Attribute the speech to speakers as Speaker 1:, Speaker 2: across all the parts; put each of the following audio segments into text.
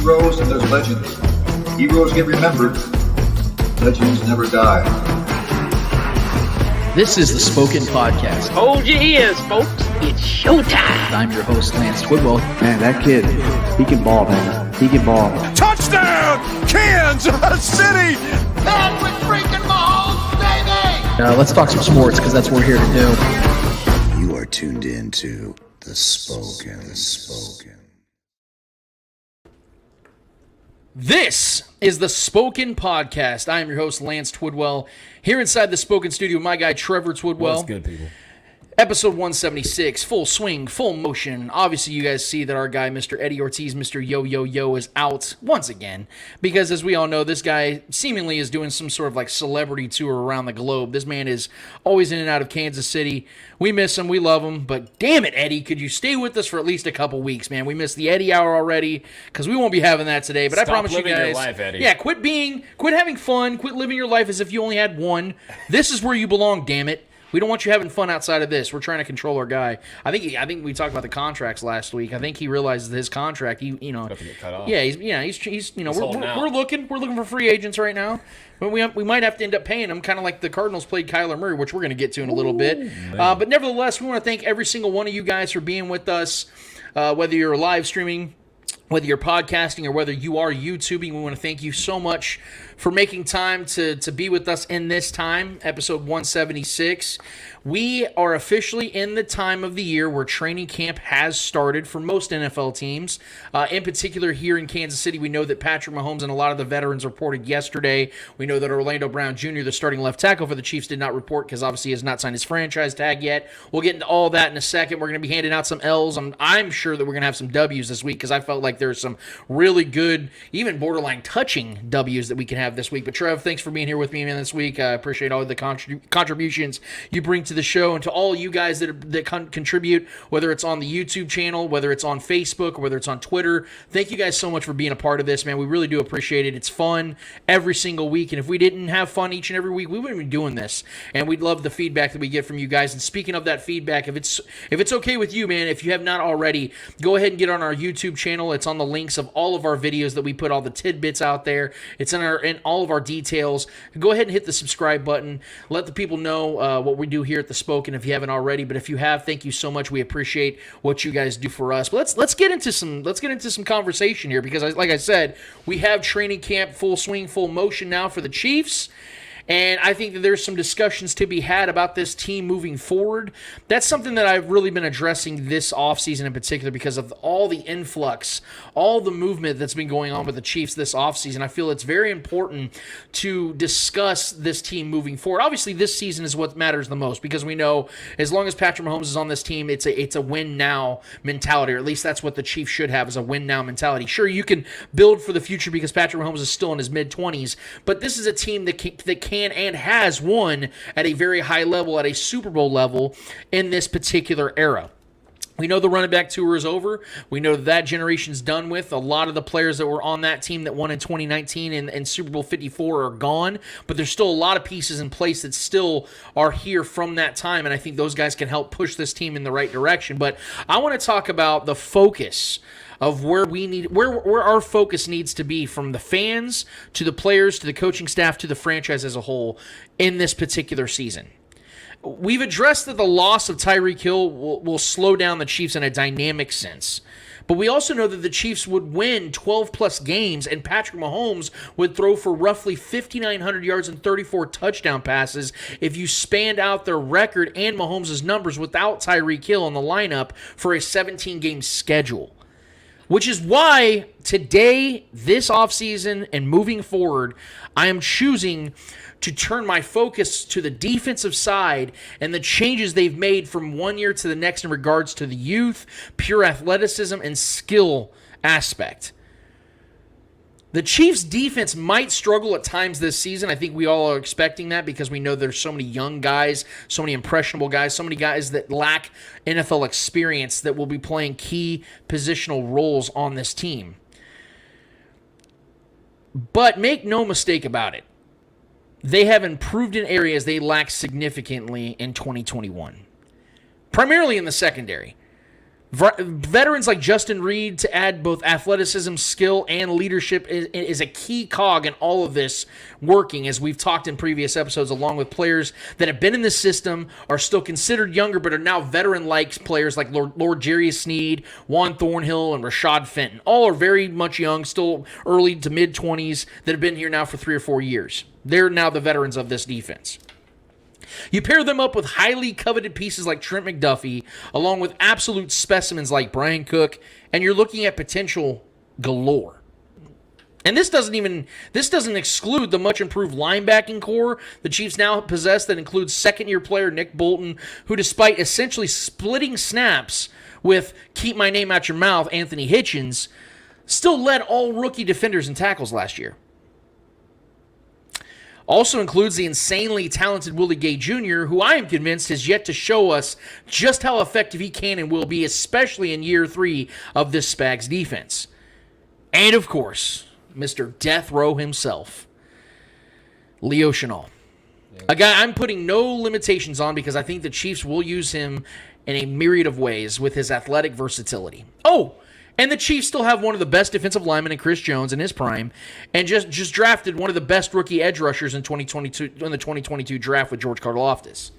Speaker 1: heroes and there's legends. Heroes get remembered. Legends never die.
Speaker 2: This is the Spoken Podcast.
Speaker 3: Hold your ears, folks. It's showtime.
Speaker 2: I'm your host, Lance Twidwell.
Speaker 4: Man, that kid, he can ball, man. He can ball.
Speaker 5: Touchdown, Kansas City!
Speaker 6: Patrick freaking Mahomes, baby!
Speaker 2: Let's talk some sports, because that's what we're here to do.
Speaker 7: You are tuned in to The Spoken.
Speaker 2: This is the Spoken Podcast. I am your host, Lance Twidwell. Here inside the Spoken Studio, my guy, Trevor Twidwell.
Speaker 8: What's good, people?
Speaker 2: Episode 176, full swing, full motion. Obviously, you guys see that our guy, Mr. Eddie Ortiz, Mr. Yo, is out once again. Because as we all know, this guy seemingly is doing some sort of like celebrity tour around the globe. This man is always in and out of Kansas City. We miss him. We love him. But damn it, Eddie, could you stay with us for at least a couple weeks, man? We missed the Eddie Hour already because we won't be having that today. But
Speaker 8: Stop
Speaker 2: I promise you
Speaker 8: living
Speaker 2: guys.
Speaker 8: your life, Eddie.
Speaker 2: Yeah, quit having fun. Quit living your life as if you only had one. This is where you belong, damn it. We don't want you having fun outside of this. We're trying to control our guy. I think we talked about the contracts last week. I think he realizes that his contract,
Speaker 8: About to get cut off.
Speaker 2: yeah, he's we're looking for free agents right now. But we might have to end up paying him, kind of like the Cardinals played Kyler Murray, which we're going to get to in a little bit. But nevertheless, we want to thank every single one of you guys for being with us, whether you're live streaming, whether you're podcasting, or whether you are YouTubing. We want to thank you so much for making time to be with us in this time, episode 176. We are officially in the time of the year where training camp has started for most NFL teams. In particular, here in Kansas City, we know that Patrick Mahomes and a lot of the veterans reported yesterday. We know that Orlando Brown Jr., the starting left tackle for the Chiefs, did not report because obviously he has not signed his franchise tag yet. We'll get into all that in a second. We're going to be handing out some L's. I'm sure that we're going to have some W's this week because I felt like there's some really good, even borderline touching W's that we can have this week. But Trev, thanks for being here with me, man, this week. I appreciate all the contributions you bring to the show, and to all you guys that contribute, whether it's on the YouTube channel, whether it's on Facebook, or whether it's on Twitter. Thank you guys so much for being a part of this, man. We really do appreciate it. It's fun every single week, and if we didn't have fun each and every week, we wouldn't be doing this. And we'd love the feedback that we get from you guys. And speaking of that feedback, if it's okay with you, man, if you have not already, go ahead and get on our YouTube channel. It's on the links of all of our videos that we put all the tidbits out there. It's in all of our details. Go ahead and hit the subscribe button. Let the people know what we do here at the Spoken if you haven't already. But if you have, thank you so much. We appreciate what you guys do for us. But let's get into some conversation here because, like I said, we have training camp full swing, full motion now for the Chiefs. And I think that there's some discussions to be had about this team moving forward. That's something that I've really been addressing this offseason in particular because of all the influx, all the movement that's been going on with the Chiefs this offseason. I feel it's very important to discuss this team moving forward. Obviously, this season is what matters the most because we know as long as Patrick Mahomes is on this team, it's a win-now mentality, or at least that's what the Chiefs should have, is a win-now mentality. Sure, you can build for the future because Patrick Mahomes is still in his mid-20s, but this is a team that can and has won at a very high level, at a Super Bowl level in this particular era. We know the running back tour is over. We know that generation's done with. A lot of the players that were on that team that won in 2019 and Super Bowl 54 are gone, but there's still a lot of pieces in place that still are here from that time, and I think those guys can help push this team in the right direction. But I want to talk about the focus of where our focus needs to be, from the fans to the players to the coaching staff to the franchise as a whole in this particular season. We've addressed that the loss of Tyreek Hill will slow down the Chiefs in a dynamic sense. But we also know that the Chiefs would win 12-plus games, and Patrick Mahomes would throw for roughly 5,900 yards and 34 touchdown passes if you spanned out their record and Mahomes' numbers without Tyreek Hill in the lineup for a 17-game schedule. Which is why today, this offseason, and moving forward, I am choosing to turn my focus to the defensive side and the changes they've made from one year to the next in regards to the youth, pure athleticism, and skill aspect. The Chiefs' defense might struggle at times this season. I think we all are expecting that because we know there's so many young guys, so many impressionable guys, so many guys that lack NFL experience that will be playing key positional roles on this team. But make no mistake about it, they have improved in areas they lack significantly in 2021. Primarily in the secondary. Veterans like Justin Reed to add both athleticism, skill, and leadership is a key cog in all of this working, as we've talked in previous episodes, along with players that have been in the system, are still considered younger, but are now veteran-like players like Lord Jarius Sneed, Juan Thornhill, and Rashad Fenton. All are very much young, still early to mid-20s, that have been here now for 3 or 4 years. They're now the veterans of this defense. You pair them up with highly coveted pieces like Trent McDuffie, along with absolute specimens like Brian Cook, and you're looking at potential galore. And this doesn't exclude the much improved linebacking core the Chiefs now possess that includes second-year player Nick Bolton, who despite essentially splitting snaps with keep my name out your mouth Anthony Hitchens, still led all rookie defenders in tackles last year. Also includes the insanely talented Willie Gay Jr., who I am convinced has yet to show us just how effective he can and will be, especially in year 3 of this Spags defense. And, of course, Mr. Death Row himself, Leo Chenal. A guy I'm putting no limitations on because I think the Chiefs will use him in a myriad of ways with his athletic versatility. Oh, and the Chiefs still have one of the best defensive linemen in Chris Jones in his prime, and just drafted one of the best rookie edge rushers in 2022 in the 2022 draft with George Karlaftis.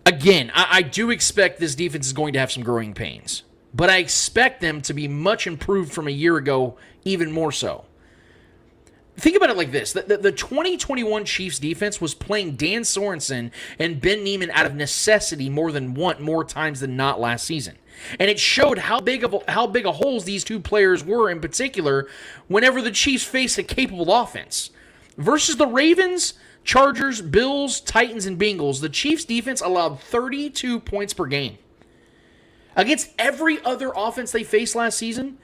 Speaker 2: Again, I do expect this defense is going to have some growing pains, but I expect them to be much improved from a year ago, even more so. Think about it like this. The 2021 Chiefs defense was playing Dan Sorensen and Ben Neiman out of necessity more times than not last season. And it showed how big a holes these two players were in particular whenever the Chiefs faced a capable offense. Versus the Ravens, Chargers, Bills, Titans, and Bengals, the Chiefs defense allowed 32 points per game. Against every other offense they faced last season,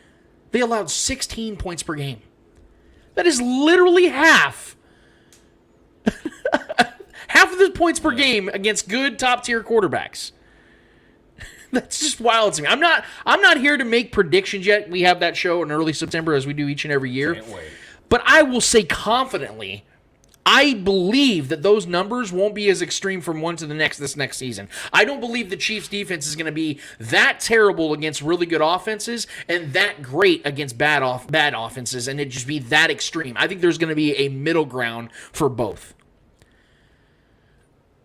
Speaker 2: they allowed 16 points per game. That is literally half. Half of the points per game against good top-tier quarterbacks. That's just wild to me. I'm not here to make predictions yet. We have that show in early September, as we do each and every year.
Speaker 8: Can't wait.
Speaker 2: But I will say confidently, I believe that those numbers won't be as extreme from one to the next this next season. I don't believe the Chiefs' defense is going to be that terrible against really good offenses and that great against bad offenses, and it just be that extreme. I think there's going to be a middle ground for both.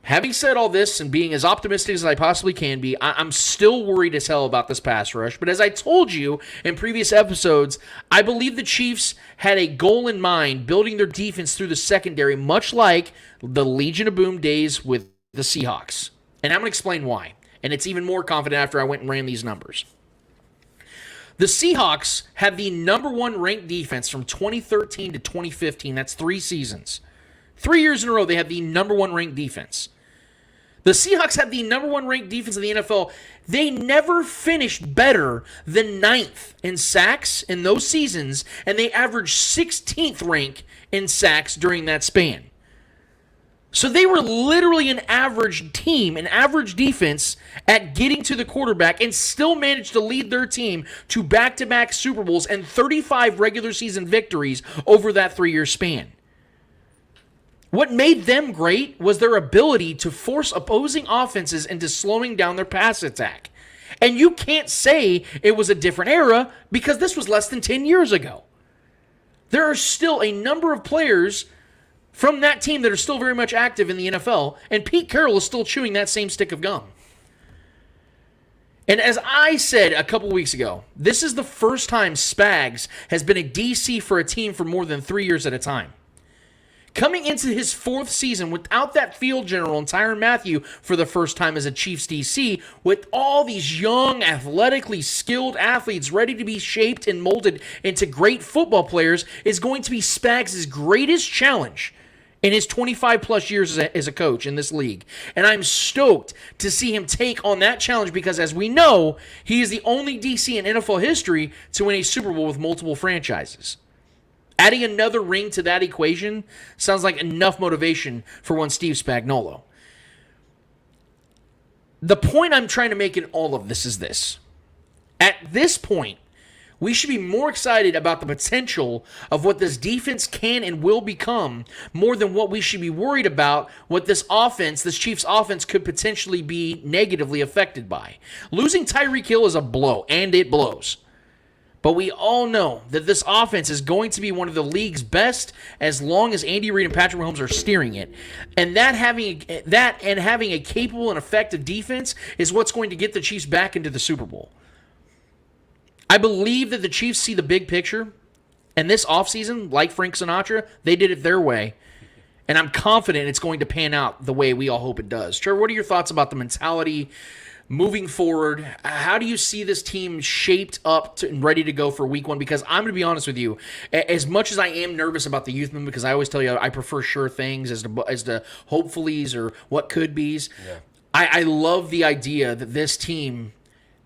Speaker 2: Having said all this and being as optimistic as I possibly can be, I'm still worried as hell about this pass rush. But as I told you in previous episodes, I believe the Chiefs had a goal in mind, building their defense through the secondary, much like the Legion of Boom days with the Seahawks. And I'm going to explain why. And it's even more confident after I went and ran these numbers. The Seahawks have the number 1 ranked defense from 2013 to 2015. That's 3 seasons. 3 years in a row, they have the number 1 ranked defense. The Seahawks have the number 1 ranked defense in the NFL. They never finished better than 9th in sacks in those seasons, and they averaged 16th rank in sacks during that span. So they were literally an average team, an average defense at getting to the quarterback, and still managed to lead their team to back-to-back Super Bowls and 35 regular season victories over that 3-year span. What made them great was their ability to force opposing offenses into slowing down their pass attack. And you can't say it was a different era because this was less than 10 years ago. There are still a number of players from that team that are still very much active in the NFL, and Pete Carroll is still chewing that same stick of gum. And as I said a couple weeks ago, this is the first time Spags has been a DC for a team for more than 3 years at a time. Coming into his 4th season without that field general and Tyrann Mathieu for the first time as a Chiefs DC, with all these young, athletically skilled athletes ready to be shaped and molded into great football players, is going to be Spags' greatest challenge in his 25-plus years as a coach in this league. And I'm stoked to see him take on that challenge because, as we know, he is the only DC in NFL history to win a Super Bowl with multiple franchises. Adding another ring to that equation sounds like enough motivation for one Steve Spagnuolo. The point I'm trying to make in all of this is this. At this point, We should be more excited about the potential of what this defense can and will become more than what we should be worried about what this offense, this Chiefs offense, could potentially be negatively affected by. Losing Tyreek Hill is a blow, and it blows. But we all know that this offense is going to be one of the league's best as long as Andy Reid and Patrick Mahomes are steering it. And having a capable and effective defense is what's going to get the Chiefs back into the Super Bowl. I believe that the Chiefs see the big picture, and this offseason, like Frank Sinatra, they did it their way. And I'm confident it's going to pan out the way we all hope it does. Trevor, what are your thoughts about the mentality moving forward? How do you see this team shaped up and ready to go for week one? Because I'm going to be honest with you, as much as I am nervous about the youth movement, because I always tell you I prefer sure things as to hopefullys or what could be's. Yeah. I love the idea that this team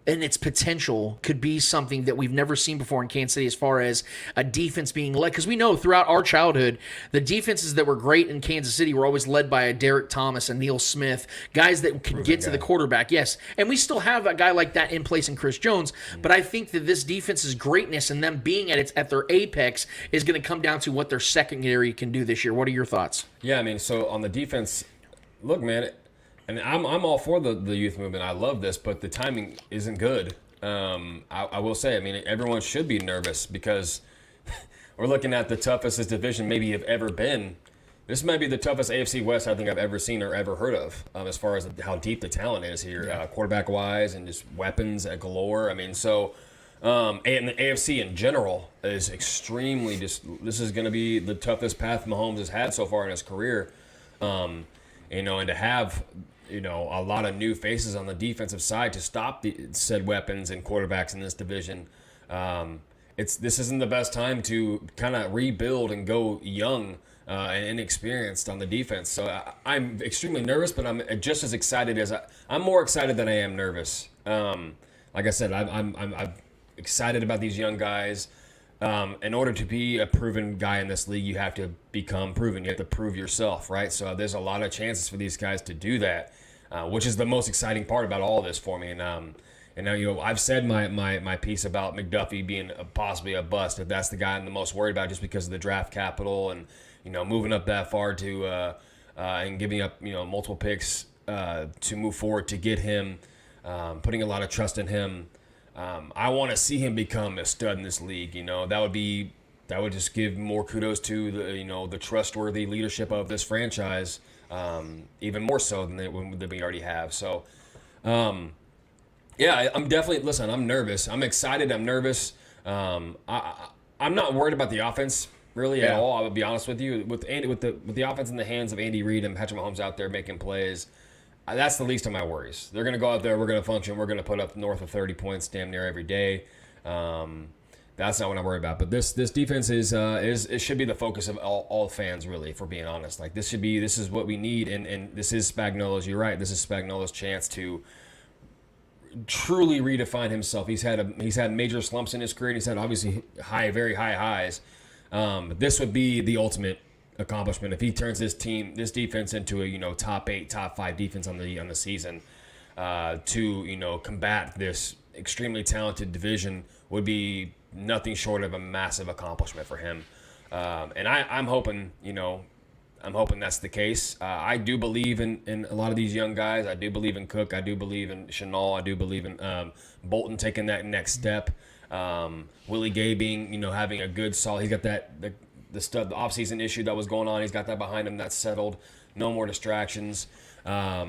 Speaker 2: and its potential could be something that we've never seen before in Kansas City as far as a defense being led. Because we know throughout our childhood, the defenses that were great in Kansas City were always led by a Derek Thomas and Neil Smith, guys that could get to the quarterback. Yes, and we still have a guy like that in place in Chris Jones. But I think that this defense's greatness and them being at their apex is going to come down to what their secondary can do this year. What are your thoughts?
Speaker 8: Yeah, I mean, so on the defense, look, man, and I'm all for the youth movement. I love this, but the timing isn't good. I will say, I mean, everyone should be nervous because we're looking at the toughest this division maybe have ever been. This might be the toughest AFC West I think I've ever seen or ever heard of as far as how deep the talent is here, quarterback-wise and just weapons at galore. I mean, so and the AFC in general is extremely this is going to be the toughest path Mahomes has had so far in his career. And to have a lot of new faces on the defensive side to stop the said weapons and quarterbacks in this division. This isn't the best time to kind of rebuild and go young and inexperienced on the defense. So I'm extremely nervous, but I'm just as excited as I'm more excited than I am nervous. Like I said, I'm excited about these young guys. In order to be a proven guy in this league, you have to become proven. You have to prove yourself, right? So there's a lot of chances for these guys to do that, which is the most exciting part about all this for me. And now, I've said my piece about McDuffie being possibly a bust, if that's the guy I'm the most worried about just because of the draft capital and, moving up that far to and giving up, multiple picks to move forward to get him, putting a lot of trust in him. I want to see him become a stud in this league. That would just give more kudos to the trustworthy leadership of this franchise, even more so than we already have. So, I'm definitely I'm nervous. I'm excited. I'm nervous. I'm not worried about the offense really at all. I would be honest with you. With the offense in the hands of Andy Reid and Patrick Mahomes out there making plays. That's the least of my worries. They're going to go out there. We're going to function. We're going to put up north of 30 points damn near every day. That's not what I'm worried about. But this defense is it should be the focus of all fans, really, if we're being honest. Like this is what we need, and this is Spagnuolo's. You're right. This is Spagnuolo's chance to truly redefine himself. He's had major slumps in his career. And he's had obviously very high highs. But this would be the ultimate accomplishment if he turns this defense into a top 8, top 5 defense on the season. To combat this extremely talented division would be nothing short of a massive accomplishment for him. And I'm hoping that's the case. I do believe in a lot of these young guys. I do believe in Cook. I do believe in Shenault. I do believe in Bolton taking that next step. Willie Gay being having a good solid. He's got the offseason issue that was going on. He's got that behind him. That's settled. No more distractions. I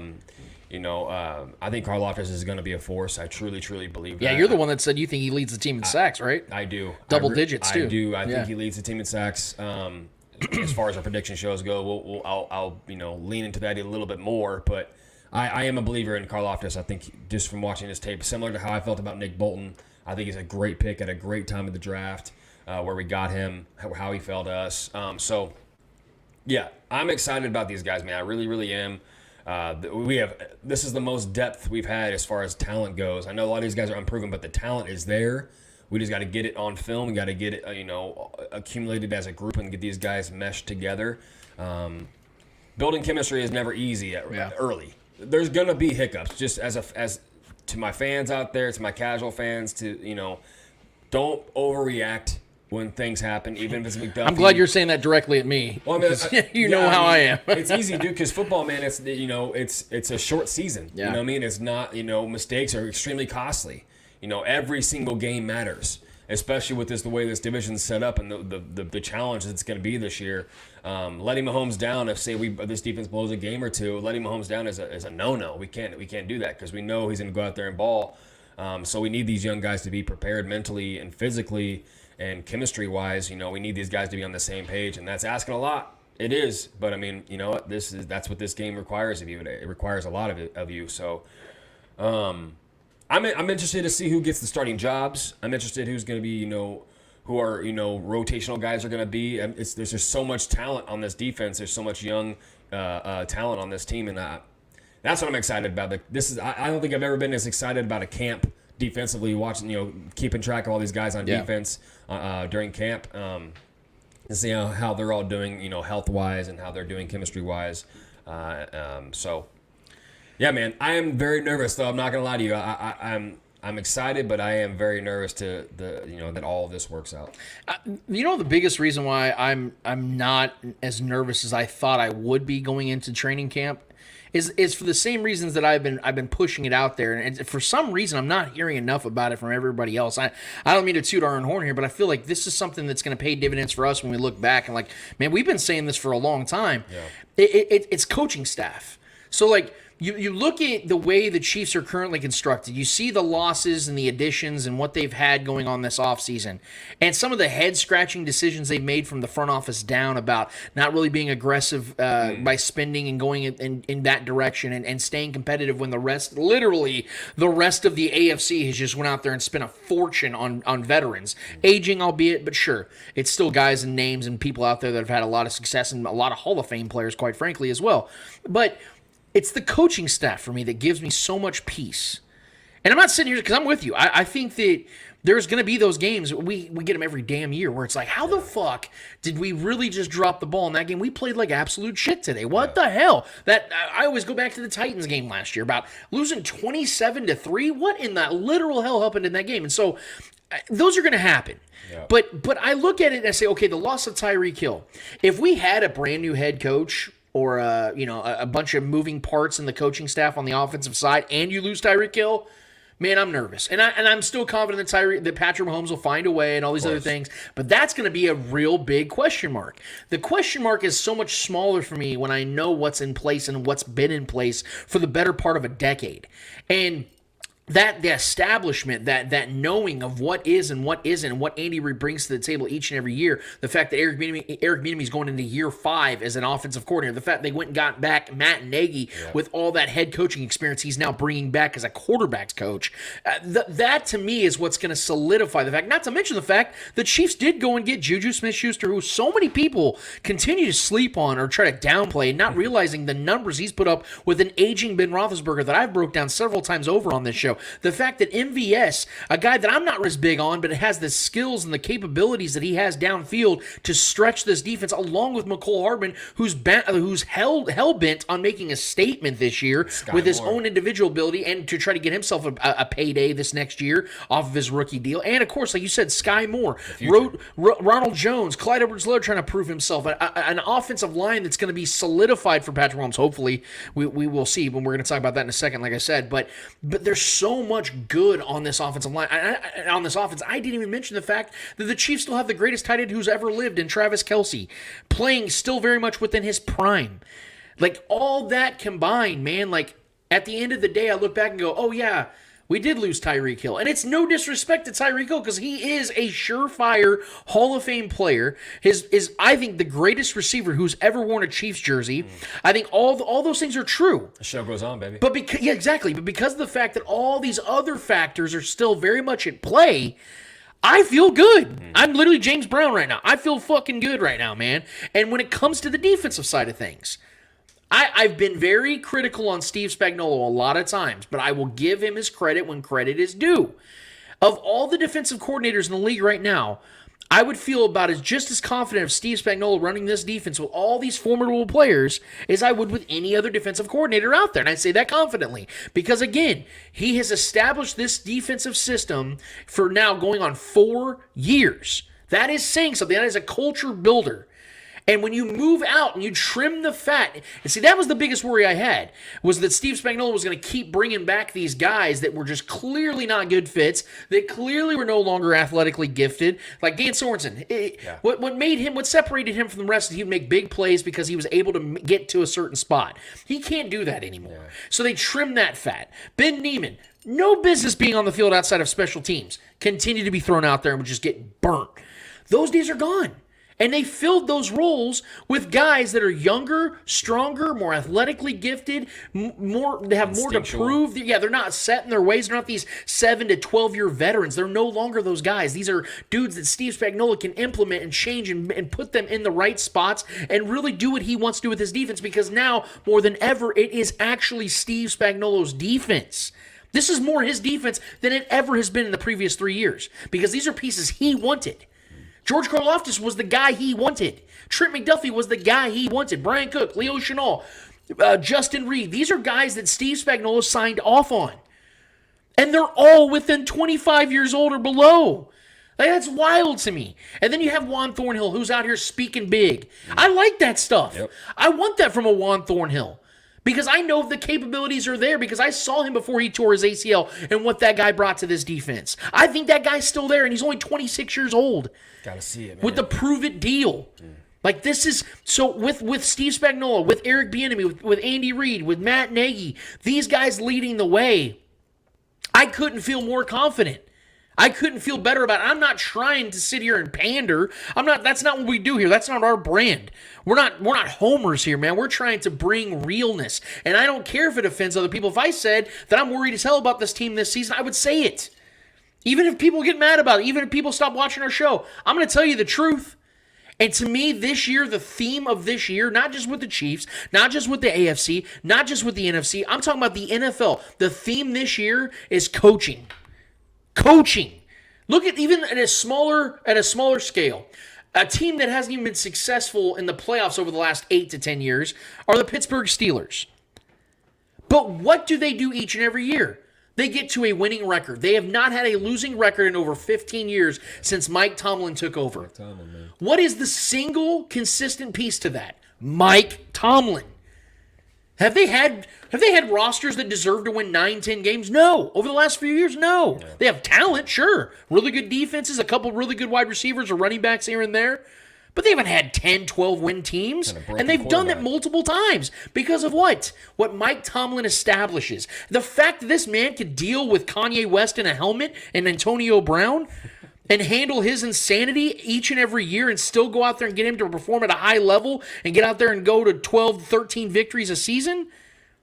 Speaker 8: think Karlaftis is going to be a force. I truly, truly believe that.
Speaker 2: Yeah, you're the one that said you think he leads the team in sacks, right?
Speaker 8: I do.
Speaker 2: Double digits, too.
Speaker 8: I do. I think he leads the team in sacks. As far as our prediction shows go, I'll lean into that a little bit more. But I am a believer in Karlaftis. I think just from watching his tape, similar to how I felt about Nick Bolton, I think he's a great pick at a great time of the draft. Where we got him, how he fell to us. I'm excited about these guys, man. I really, really am. This is the most depth we've had as far as talent goes. I know a lot of these guys are unproven, but the talent is there. We just got to get it on film. We got to get it, accumulated as a group and get these guys meshed together. Building chemistry is never easy early. There's gonna be hiccups. Just as to my fans out there, to my casual fans, to don't overreact when things happen, even if it's McDuffie.
Speaker 2: I'm glad you're saying that directly at me.
Speaker 8: Well, I mean,
Speaker 2: you know how I am.
Speaker 8: It's easy, dude, because football, man, it's a short season.
Speaker 2: Yeah.
Speaker 8: You know what I mean? It's not, mistakes are extremely costly. Every single game matters, especially with the way this division's set up and the challenge it's going to be this year. Letting Mahomes down, if this defense blows a game or two, letting Mahomes down is a no-no. We can't do that because we know he's going to go out there and ball. So we need these young guys to be prepared mentally and physically and chemistry-wise. We need these guys to be on the same page, and that's asking a lot. It is, but I mean, you know what? That's what this game requires of you. It requires a lot of you. So, I'm interested to see who gets the starting jobs. I'm interested who's going to be, who are rotational guys are going to be. There's just so much talent on this defense. There's so much young talent on this team, and that's what I'm excited about. I don't think I've ever been as excited about a camp defensively, watching, keeping track of all these guys on defense during camp, and see how they're all doing, health-wise and how they're doing chemistry-wise. So, yeah, man, I am very nervous, though. I'm not going to lie to you. I'm excited, but I am very nervous that all of this works out.
Speaker 2: The biggest reason why I'm not as nervous as I thought I would be going into training camp is for the same reasons that I've been pushing it out there, and for some reason I'm not hearing enough about it from everybody else. I don't mean to toot our own horn here, but I feel like this is something that's going to pay dividends for us when we look back and man, we've been saying this for a long time. Yeah. It's coaching staff. So you look at the way the Chiefs are currently constructed. You see the losses and the additions and what they've had going on this offseason. And some of the head-scratching decisions they've made from the front office down about not really being aggressive by spending and going in that direction and staying competitive when the rest of the AFC has just went out there and spent a fortune on veterans. Aging, albeit, but sure. It's still guys and names and people out there that have had a lot of success and a lot of Hall of Fame players, quite frankly, as well. But it's the coaching staff for me that gives me so much peace. And I'm not sitting here because I'm with you. I think that there's going to be those games. We get them every damn year where it's like, how the fuck did we really just drop the ball in that game? We played like absolute shit today. What the hell? I always go back to the Titans game last year about losing 27-3. What in the literal hell happened in that game? And so those are going to happen. Yeah. But I look at it and I say, okay, the loss of Tyreek Hill. If we had a brand new head coach or a bunch of moving parts in the coaching staff on the offensive side, and you lose Tyreek Hill, man, I'm nervous. And I'm still confident that Patrick Mahomes will find a way and all these other things, but that's going to be a real big question mark. The question mark is so much smaller for me when I know what's in place and what's been in place for the better part of a decade. And the establishment, that knowing of what is and what isn't, and what Andy Reid brings to the table each and every year, the fact that Eric Bieniemy's going into year 5 as an offensive coordinator, the fact they went and got back Matt Nagy with all that head coaching experience he's now bringing back as a quarterbacks coach, that to me is what's going to solidify the fact, not to mention the fact the Chiefs did go and get Juju Smith-Schuster, who so many people continue to sleep on or try to downplay, not realizing the numbers he's put up with an aging Ben Roethlisberger that I've broke down several times over on this show. The fact that MVS, a guy that I'm not as big on, but has the skills and the capabilities that he has downfield to stretch this defense, along with McCole Hardman, who's hell-bent on making a statement this year with his own individual ability and to try to get himself a payday this next year off of his rookie deal. And, of course, like you said, Sky Moore, Ronald Jones, Clyde Edwards-Helaire trying to prove himself, an offensive line that's going to be solidified for Patrick Mahomes. Hopefully, we will see, but we're going to talk about that in a second, like I said. But there's so much good on this offensive line. On this offense, I didn't even mention the fact that the Chiefs still have the greatest tight end who's ever lived in Travis Kelce, playing still very much within his prime. All that combined, man, at the end of the day, I look back and go, oh yeah, we did lose Tyreek Hill. And it's no disrespect to Tyreek Hill because he is a surefire Hall of Fame player. Is I think, the greatest receiver who's ever worn a Chiefs jersey. I think all those things are true.
Speaker 8: The show goes on, baby.
Speaker 2: But exactly. But because of the fact that all these other factors are still very much at play, I feel good. I'm literally James Brown right now. I feel fucking good right now, man. And when it comes to the defensive side of things, I've been very critical on Steve Spagnuolo a lot of times, but I will give him his credit when credit is due. Of all the defensive coordinators in the league right now, I would feel about just as confident of Steve Spagnuolo running this defense with all these formidable players as I would with any other defensive coordinator out there. And I say that confidently because, again, he has established this defensive system for now going on 4 years. That is saying something. That is a culture builder. And when you move out and you trim the fat, and see, that was the biggest worry I had, was that Steve Spagnuolo was going to keep bringing back these guys that were just clearly not good fits, that clearly were no longer athletically gifted, like Dan Sorensen. What separated him from the rest is he would make big plays because he was able to get to a certain spot. He can't do that anymore. Yeah. So they trim that fat. Ben Neiman, no business being on the field outside of special teams, continue to be thrown out there and would just get burnt. Those days are gone. And they filled those roles with guys that are younger, stronger, more athletically gifted, they have more to prove. They're not set in their ways. They're not these 7 to 12-year veterans. They're no longer those guys. These are dudes that Steve Spagnuolo can implement and change and put them in the right spots and really do what he wants to do with his defense, because now, more than ever, it is actually Steve Spagnuolo's defense. This is more his defense than it ever has been in the previous 3 years, because these are pieces he wanted. George Karlaftis was the guy he wanted. Trent McDuffie was the guy he wanted. Brian Cook, Leo Chenal, Justin Reed. These are guys that Steve Spagnuolo signed off on. And they're all within 25 years old or below. Like, that's wild to me. And then you have Juan Thornhill, who's out here speaking big. I like that stuff. Yep. I want that from a Juan Thornhill. Because I know the capabilities are there, because I saw him before he tore his ACL and what that guy brought to this defense. I think that guy's still there, and he's only 26 years old.
Speaker 8: Gotta see it, man.
Speaker 2: With the prove-it deal. Like, this is, so with Steve Spagnuolo, with Eric Bieniemy, with Andy Reid, with Matt Nagy, these guys leading the way, I couldn't feel more confident. I couldn't feel better about it. I'm not trying to sit here and pander. That's not what we do here. That's not our brand. We're not homers here, man. We're trying to bring realness. And I don't care if it offends other people. If I said that I'm worried as hell about this team this season, I would say it. Even if people get mad about it, even if people stop watching our show, I'm going to tell you the truth. And to me, this year, the theme of this year, not just with the Chiefs, not just with the AFC, not just with the NFC, I'm talking about the NFL. The theme this year is coaching. Coaching. Look at even at a smaller scale. A team that hasn't even been successful in the playoffs over the last 8 to 10 years are the Pittsburgh Steelers. But what do they do each and every year? They get to a winning record. They have not had a losing record in over 15 years since Mike Tomlin took over. What is the single consistent piece to that? Mike Tomlin. Have they had rosters that deserve to win 9-10 games? No. Over the last few years, no. Yeah. They have talent, sure. Really good defenses, a couple really good wide receivers or running backs here and there. But they haven't had 10, 12-win teams. And they've done that multiple times. Because of what? What Mike Tomlin establishes. The fact that this man could deal with Kanye West in a helmet and Antonio Brown and handle his insanity each and every year and still go out there and get him to perform at a high level and get out there and go to 12, 13 victories a season,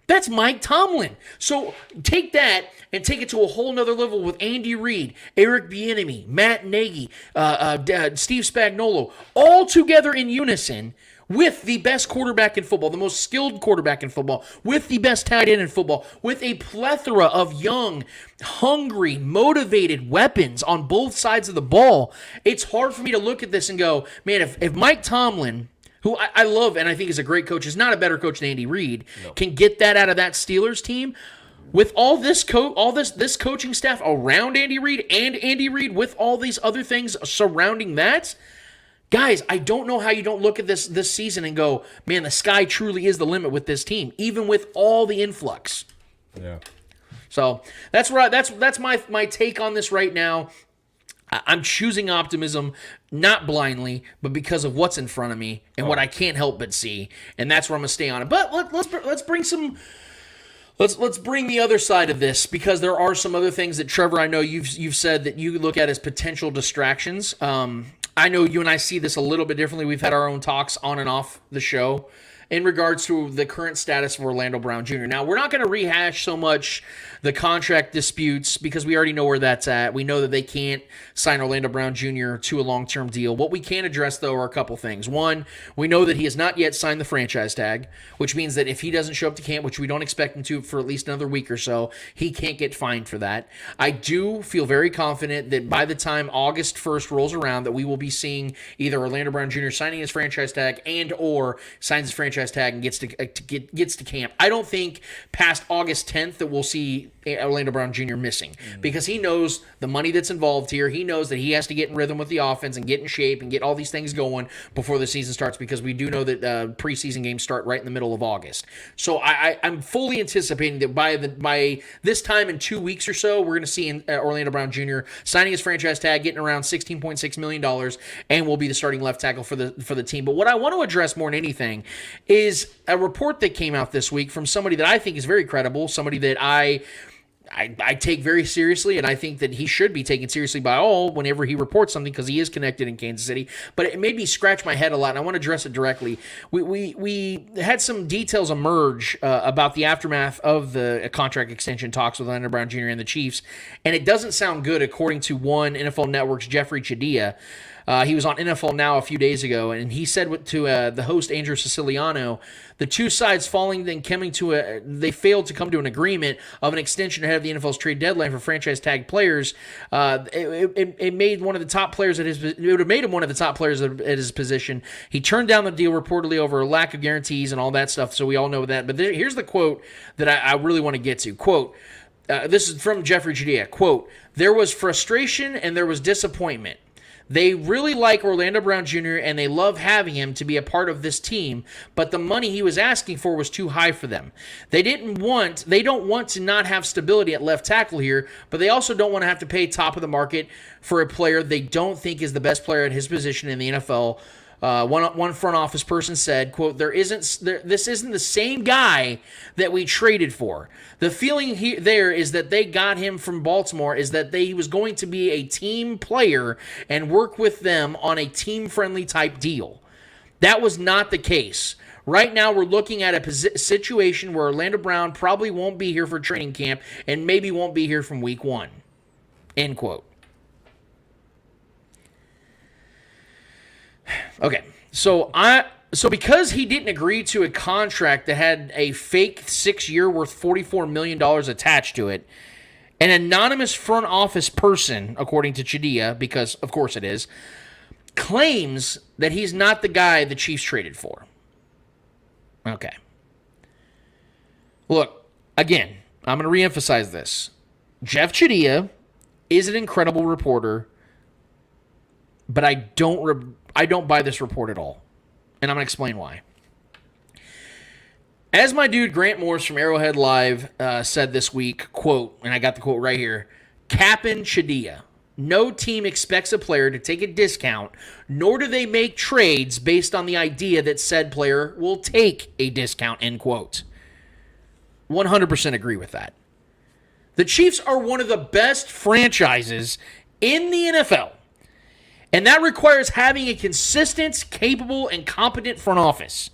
Speaker 2: that's Mike Tomlin. So take that and take it to a whole nother level with Andy Reid, Eric Bieniemy, Matt Nagy, Steve Spagnuolo, all together in unison with the best quarterback in football, the most skilled quarterback in football, with the best tight end in football, with a plethora of young, hungry, motivated weapons on both sides of the ball. It's hard for me to look at this and go, man, if Mike Tomlin, who I love and I think is a great coach, is not a better coach than Andy Reid, can get that out of that Steelers team, with all this this coaching staff around Andy Reid and Andy Reid with all these other things surrounding that, guys, I don't know how you don't look at this season and go, man, the sky truly is the limit with this team, even with all the influx.
Speaker 8: Yeah.
Speaker 2: So that's my take on this right now. I'm choosing optimism, not blindly, but because of what's in front of me and what I can't help but see, and that's where I'm gonna stay on it. But let's bring some. Let's bring the other side of this, because there are some other things that, Trevor, I know you've said that you look at as potential distractions. I know you and I see this a little bit differently. We've had our own talks on and off the show, in regards to the current status of Orlando Brown Jr. Now, we're not going to rehash so much the contract disputes because we already know where that's at. We know that they can't sign Orlando Brown Jr. to a long-term deal. What we can address, though, are a couple things. One, we know that he has not yet signed the franchise tag, which means that if he doesn't show up to camp, which we don't expect him to for at least another week or so, he can't get fined for that. I do feel very confident that by the time August 1st rolls around that we will be seeing either Orlando Brown Jr. signing his franchise tag and or signs his franchise tag and gets to camp. I don't think past August 10th that we'll see Orlando Brown Jr. missing because he knows the money that's involved here. He knows that he has to get in rhythm with the offense and get in shape and get all these things going before the season starts because we do know that preseason games start right in the middle of August. So I'm fully anticipating that by this time in 2 weeks or so, we're going to see Orlando Brown Jr. signing his franchise tag, getting around $16.6 million, and will be the starting left tackle for the team. But what I want to address more than anything is a report that came out this week from somebody that I think is very credible, somebody that I take very seriously, and I think that he should be taken seriously by all whenever he reports something because he is connected in Kansas City. But it made me scratch my head a lot, and I want to address it directly. We had some details emerge about the aftermath of the contract extension talks with Orlando Brown Jr. and the Chiefs, and it doesn't sound good according to one NFL Network's Jeffrey Chadiha. He was on NFL Now a few days ago, and he said to the host Andrew Siciliano, the two sides they failed to come to an agreement of an extension ahead of the NFL's trade deadline for franchise tag players. It made one of the top players it would have made him one of the top players at his position. He turned down the deal reportedly over a lack of guarantees and all that stuff. So we all know that. But here's the quote that I really want to get to. Quote. This is from Jeffrey Chadiha. Quote, "There was frustration and there was disappointment. They really like Orlando Brown Jr. and they love having him to be a part of this team, but the money he was asking for was too high for them. They don't want to not have stability at left tackle here, but they also don't want to have to pay top of the market for a player they don't think is the best player at his position in the NFL. One front office person said, quote, this isn't the same guy that we traded for. The feeling there is that they got him from Baltimore is that he was going to be a team player and work with them on a team-friendly type deal. That was not the case. Right now, we're looking at a situation where Orlando Brown probably won't be here for training camp and maybe won't be here from week 1. End quote. Okay, so because he didn't agree to a contract that had a fake 6-year worth $44 million attached to it, an anonymous front office person, according to Chadiha, because of course it is, claims that he's not the guy the Chiefs traded for. Okay. Look, again, I'm going to reemphasize this. Jeff Chadiha is an incredible reporter, but I don't buy this report at all. And I'm going to explain why. As my dude Grant Morris from Arrowhead Live said this week, quote, and I got the quote right here, Cap'n Chadiha. No team expects a player to take a discount, nor do they make trades based on the idea that said player will take a discount, end quote. 100% agree with that. The Chiefs are one of the best franchises in the NFL. And that requires having a consistent, capable, and competent front office.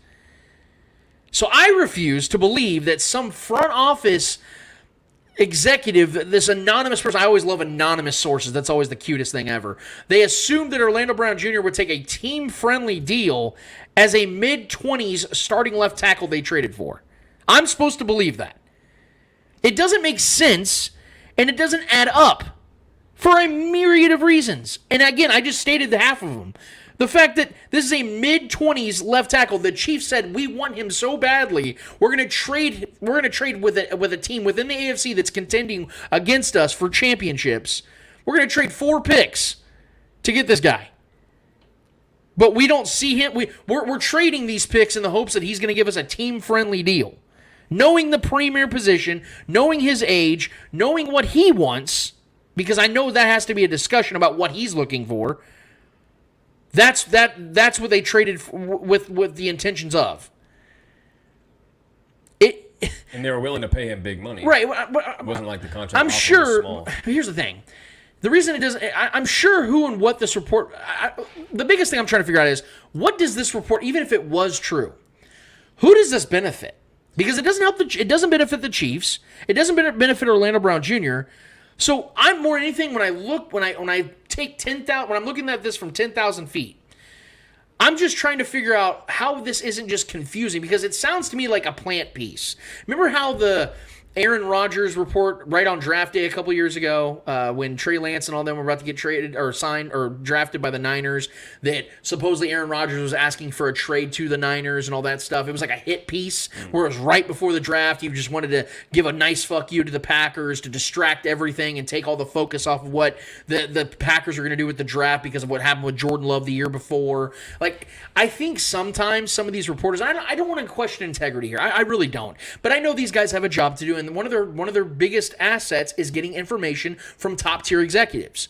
Speaker 2: So I refuse to believe that some front office executive, this anonymous person, I always love anonymous sources. That's always the cutest thing ever. They assumed that Orlando Brown Jr. would take a team-friendly deal as a mid-20s starting left tackle they traded for. I'm supposed to believe that. It doesn't make sense, and it doesn't add up. For a myriad of reasons. And again, I just stated the half of them. The fact that this is a mid-20s left tackle, the Chiefs said, we want him so badly, we're going to trade with a team within the AFC that's contending against us for championships. We're going to trade 4 picks to get this guy. But we don't see him. We're trading these picks in the hopes that he's going to give us a team-friendly deal. Knowing the premier position, knowing his age, knowing what he wants, because I know that has to be a discussion about what he's looking for. That's what they traded with the intentions of.
Speaker 8: And they were willing to pay him big money.
Speaker 2: Right.
Speaker 8: It wasn't like the contract.
Speaker 2: I'm sure.
Speaker 8: Was small.
Speaker 2: Here's the thing. The reason it doesn't, I'm sure who and what this report. The biggest thing I'm trying to figure out is what does this report, even if it was true, who does this benefit? Because it doesn't help it doesn't benefit the Chiefs. It doesn't benefit Orlando Brown Jr. So I'm more than anything when I take 10,000 when I'm looking at this from 10,000 feet. I'm just trying to figure out how this isn't just confusing, because it sounds to me like a plant piece. Remember how the Aaron Rodgers report right on draft day a couple years ago, when Trey Lance and all them were about to get traded or signed or drafted by the Niners, that supposedly Aaron Rodgers was asking for a trade to the Niners and all that stuff. It was like a hit piece where it was right before the draft. He just wanted to give a nice fuck you to the Packers to distract everything and take all the focus off of what the Packers are going to do with the draft because of what happened with Jordan Love the year before. Like, I think sometimes some of these reporters, I don't want to question integrity here. I really don't. But I know these guys have a job to do, and one of their biggest assets is getting information from top tier executives.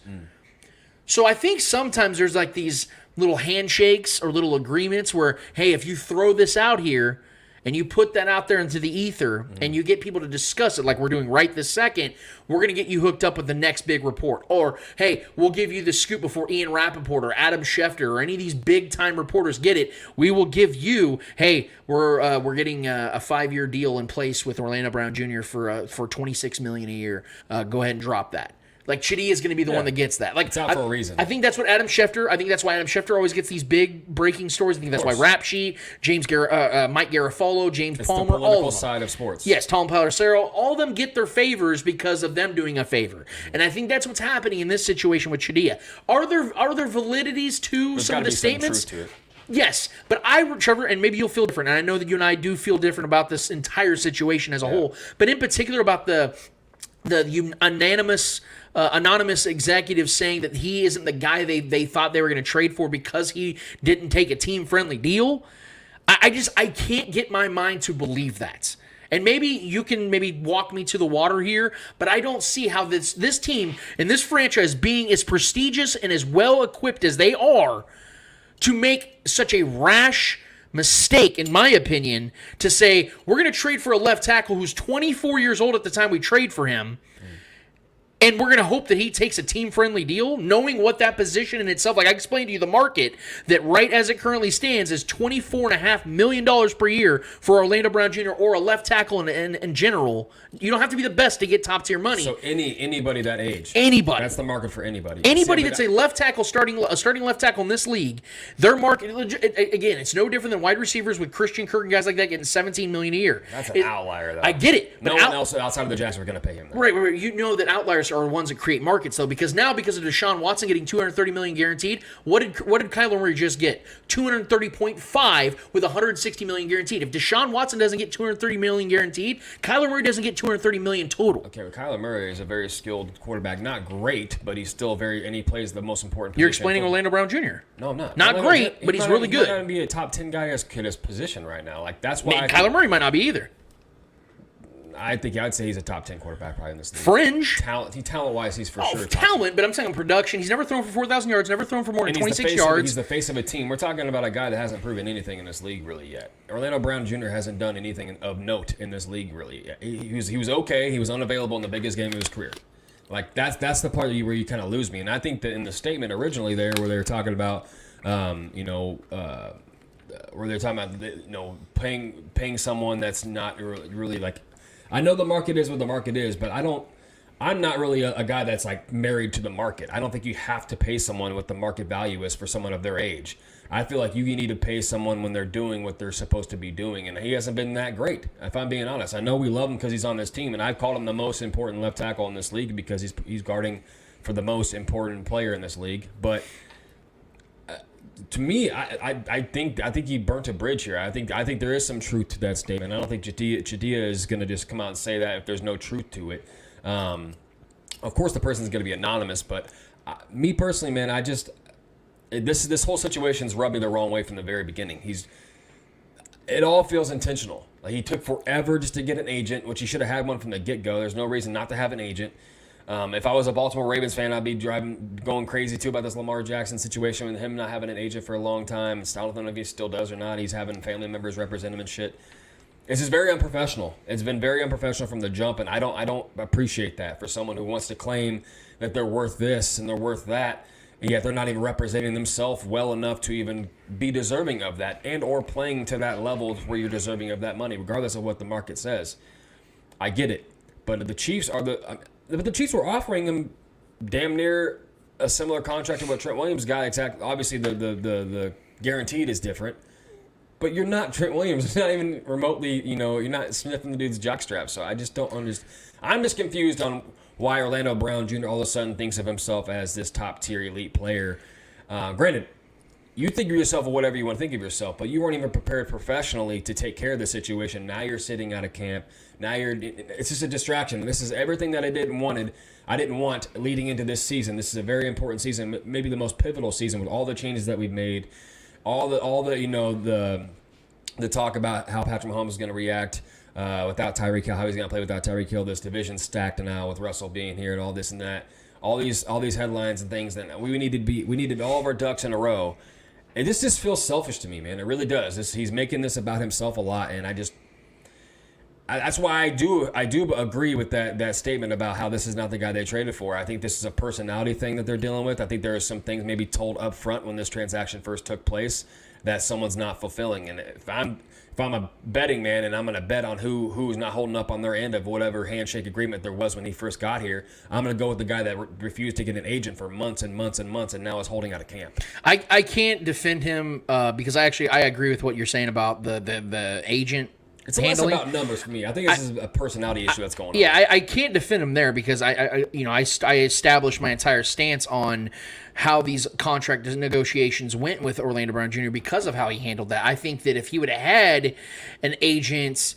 Speaker 2: So I think sometimes there's like these little handshakes or little agreements where, hey, if you throw this out here and you put that out there into the ether and you get people to discuss it like we're doing right this second, we're going to get you hooked up with the next big report. Or, hey, we'll give you the scoop before Ian Rappaport or Adam Schefter or any of these big-time reporters get it. We will give you, hey, we're getting a 5-year deal in place with Orlando Brown Jr. for $26 million a year. Go ahead and drop that. Like, Chidi is going to be the one that gets that. Like,
Speaker 8: it's out for a reason.
Speaker 2: I think that's what Adam Schefter. I think that's why Adam Schefter always gets these big breaking stories. I think that's why Rap Sheet, Mike Garafolo, James Palmer,
Speaker 8: the political
Speaker 2: all of them.
Speaker 8: side of sports.
Speaker 2: Yes, Tom Pelissero, all of them get their favors because of them doing a favor, and I think that's what's happening in this situation with Chidi. Are there validities to
Speaker 8: There's
Speaker 2: some of the
Speaker 8: gotta be some
Speaker 2: statements?
Speaker 8: truth to it.
Speaker 2: Yes, but Trevor, and maybe you'll feel different, and I know that you and I do feel different about this entire situation as a whole, but in particular about the anonymous executives saying that he isn't the guy they thought they were going to trade for because he didn't take a team-friendly deal. I can't get my mind to believe that. And maybe you can walk me to the water here, but I don't see how this team and this franchise being as prestigious and as well-equipped as they are to make such a rash mistake, in my opinion, to say we're going to trade for a left tackle who's 24 years old at the time we trade for him, and we're going to hope that he takes a team-friendly deal, knowing what that position in itself, like I explained to you, the market that right as it currently stands is $24.5 million per year for Orlando Brown Jr. or a left tackle in general. You don't have to be the best to get top-tier money.
Speaker 8: So anybody that age.
Speaker 2: Anybody.
Speaker 8: That's the market for anybody.
Speaker 2: Anybody that's a left tackle, starting left tackle in this league, their market, again, it's no different than wide receivers with Christian Kirk and guys like that getting $17 million a year.
Speaker 8: That's an outlier, though.
Speaker 2: I get it.
Speaker 8: No one else outside of the Jags are going to pay him that.
Speaker 2: Right. You know that outliers are the ones that create markets, though, because now because of Deshaun Watson getting $230 million guaranteed, what did Kyler Murray just get? $230.5 with $160 million guaranteed. If Deshaun Watson doesn't get $230 million guaranteed, Kyler Murray doesn't get $230 million total.
Speaker 8: Okay, well, Kyler Murray is a very skilled quarterback. Not great, but he's still and he plays the most important position.
Speaker 2: You're explaining Orlando Brown Jr.
Speaker 8: No, I'm not.
Speaker 2: Not great, but he's really good.
Speaker 8: He's not going to be a top 10 guy at his position right now. Like, that's why
Speaker 2: Kyler Murray might not be either.
Speaker 8: I think I'd say he's a top 10 quarterback probably in this league.
Speaker 2: Fringe.
Speaker 8: Talent-wise, he's for sure.
Speaker 2: Talent, but I'm saying production. He's never thrown for 4,000 yards, never thrown for more than 26 yards.
Speaker 8: He's the face of a team. We're talking about a guy that hasn't proven anything in this league really yet. Orlando Brown Jr. hasn't done anything of note in this league really yet. He was okay. He was unavailable in the biggest game of his career. Like, that's the part where you kind of lose me. And I think that in the statement originally there where they were talking about, where they're talking about, paying someone that's not really like, I know the market is what the market is, but I'm not really a guy that's like married to the market. I don't think you have to pay someone what the market value is for someone of their age. I feel like you need to pay someone when they're doing what they're supposed to be doing, and he hasn't been that great, if I'm being honest. I know we love him because he's on this team, and I've called him the most important left tackle in this league because he's guarding for the most important player in this league. But to me, I think he burnt a bridge here. I think there is some truth to that statement. I don't think Chidi is going to just come out and say that if there's no truth to it. Of course, the person's going to be anonymous, but me personally, man, this whole situation's rubbed me the wrong way from the very beginning. It all feels intentional. Like, he took forever just to get an agent, which he should have had one from the get-go. There's no reason not to have an agent. If I was a Baltimore Ravens fan, I'd be going crazy too about this Lamar Jackson situation with him not having an agent for a long time. I don't know if he still does or not. He's having family members represent him and shit. It's just very unprofessional. It's been very unprofessional from the jump, and I don't appreciate that for someone who wants to claim that they're worth this and they're worth that. And yet they're not even representing themselves well enough to even be deserving of that and or playing to that level where you're deserving of that money, regardless of what the market says. I get it. But the Chiefs were offering them damn near a similar contract to what Trent Williams got. Exactly. Obviously, the guaranteed is different. But you're not Trent Williams. It's not even remotely, you're not sniffing the dude's jockstrap. So I just don't understand. I'm just confused on why Orlando Brown Jr. all of a sudden thinks of himself as this top-tier elite player. Granted, you think of yourself or whatever you want to think of yourself, but you weren't even prepared professionally to take care of the situation. Now you're sitting out of camp. It's just a distraction. This is everything that I didn't want leading into this season. This is a very important season, maybe the most pivotal season with all the changes that we've made, all the talk about how Patrick Mahomes is going to react without Tyreek Hill, how he's going to play without Tyreek Hill. This division's stacked now with Russell being here and all this and that. All these headlines and things that we needed all of our ducks in a row. And this just feels selfish to me, man. It really does. He's making this about himself a lot, and that's why I do agree with that statement about how this is not the guy they traded for. I think this is a personality thing that they're dealing with. I think there are some things maybe told up front when this transaction first took place that someone's not fulfilling. And if I'm a betting man and I'm going to bet on who's not holding up on their end of whatever handshake agreement there was when he first got here, I'm going to go with the guy that refused to get an agent for months and months and months and now is holding out of camp.
Speaker 2: I can't defend him because I agree with what you're saying about the agent.
Speaker 8: It's less about numbers for me. I think this is a personality issue that's going on.
Speaker 2: Yeah, I can't defend him there because I established my entire stance on how these contract negotiations went with Orlando Brown Jr. because of how he handled that. I think that if he would have had an agent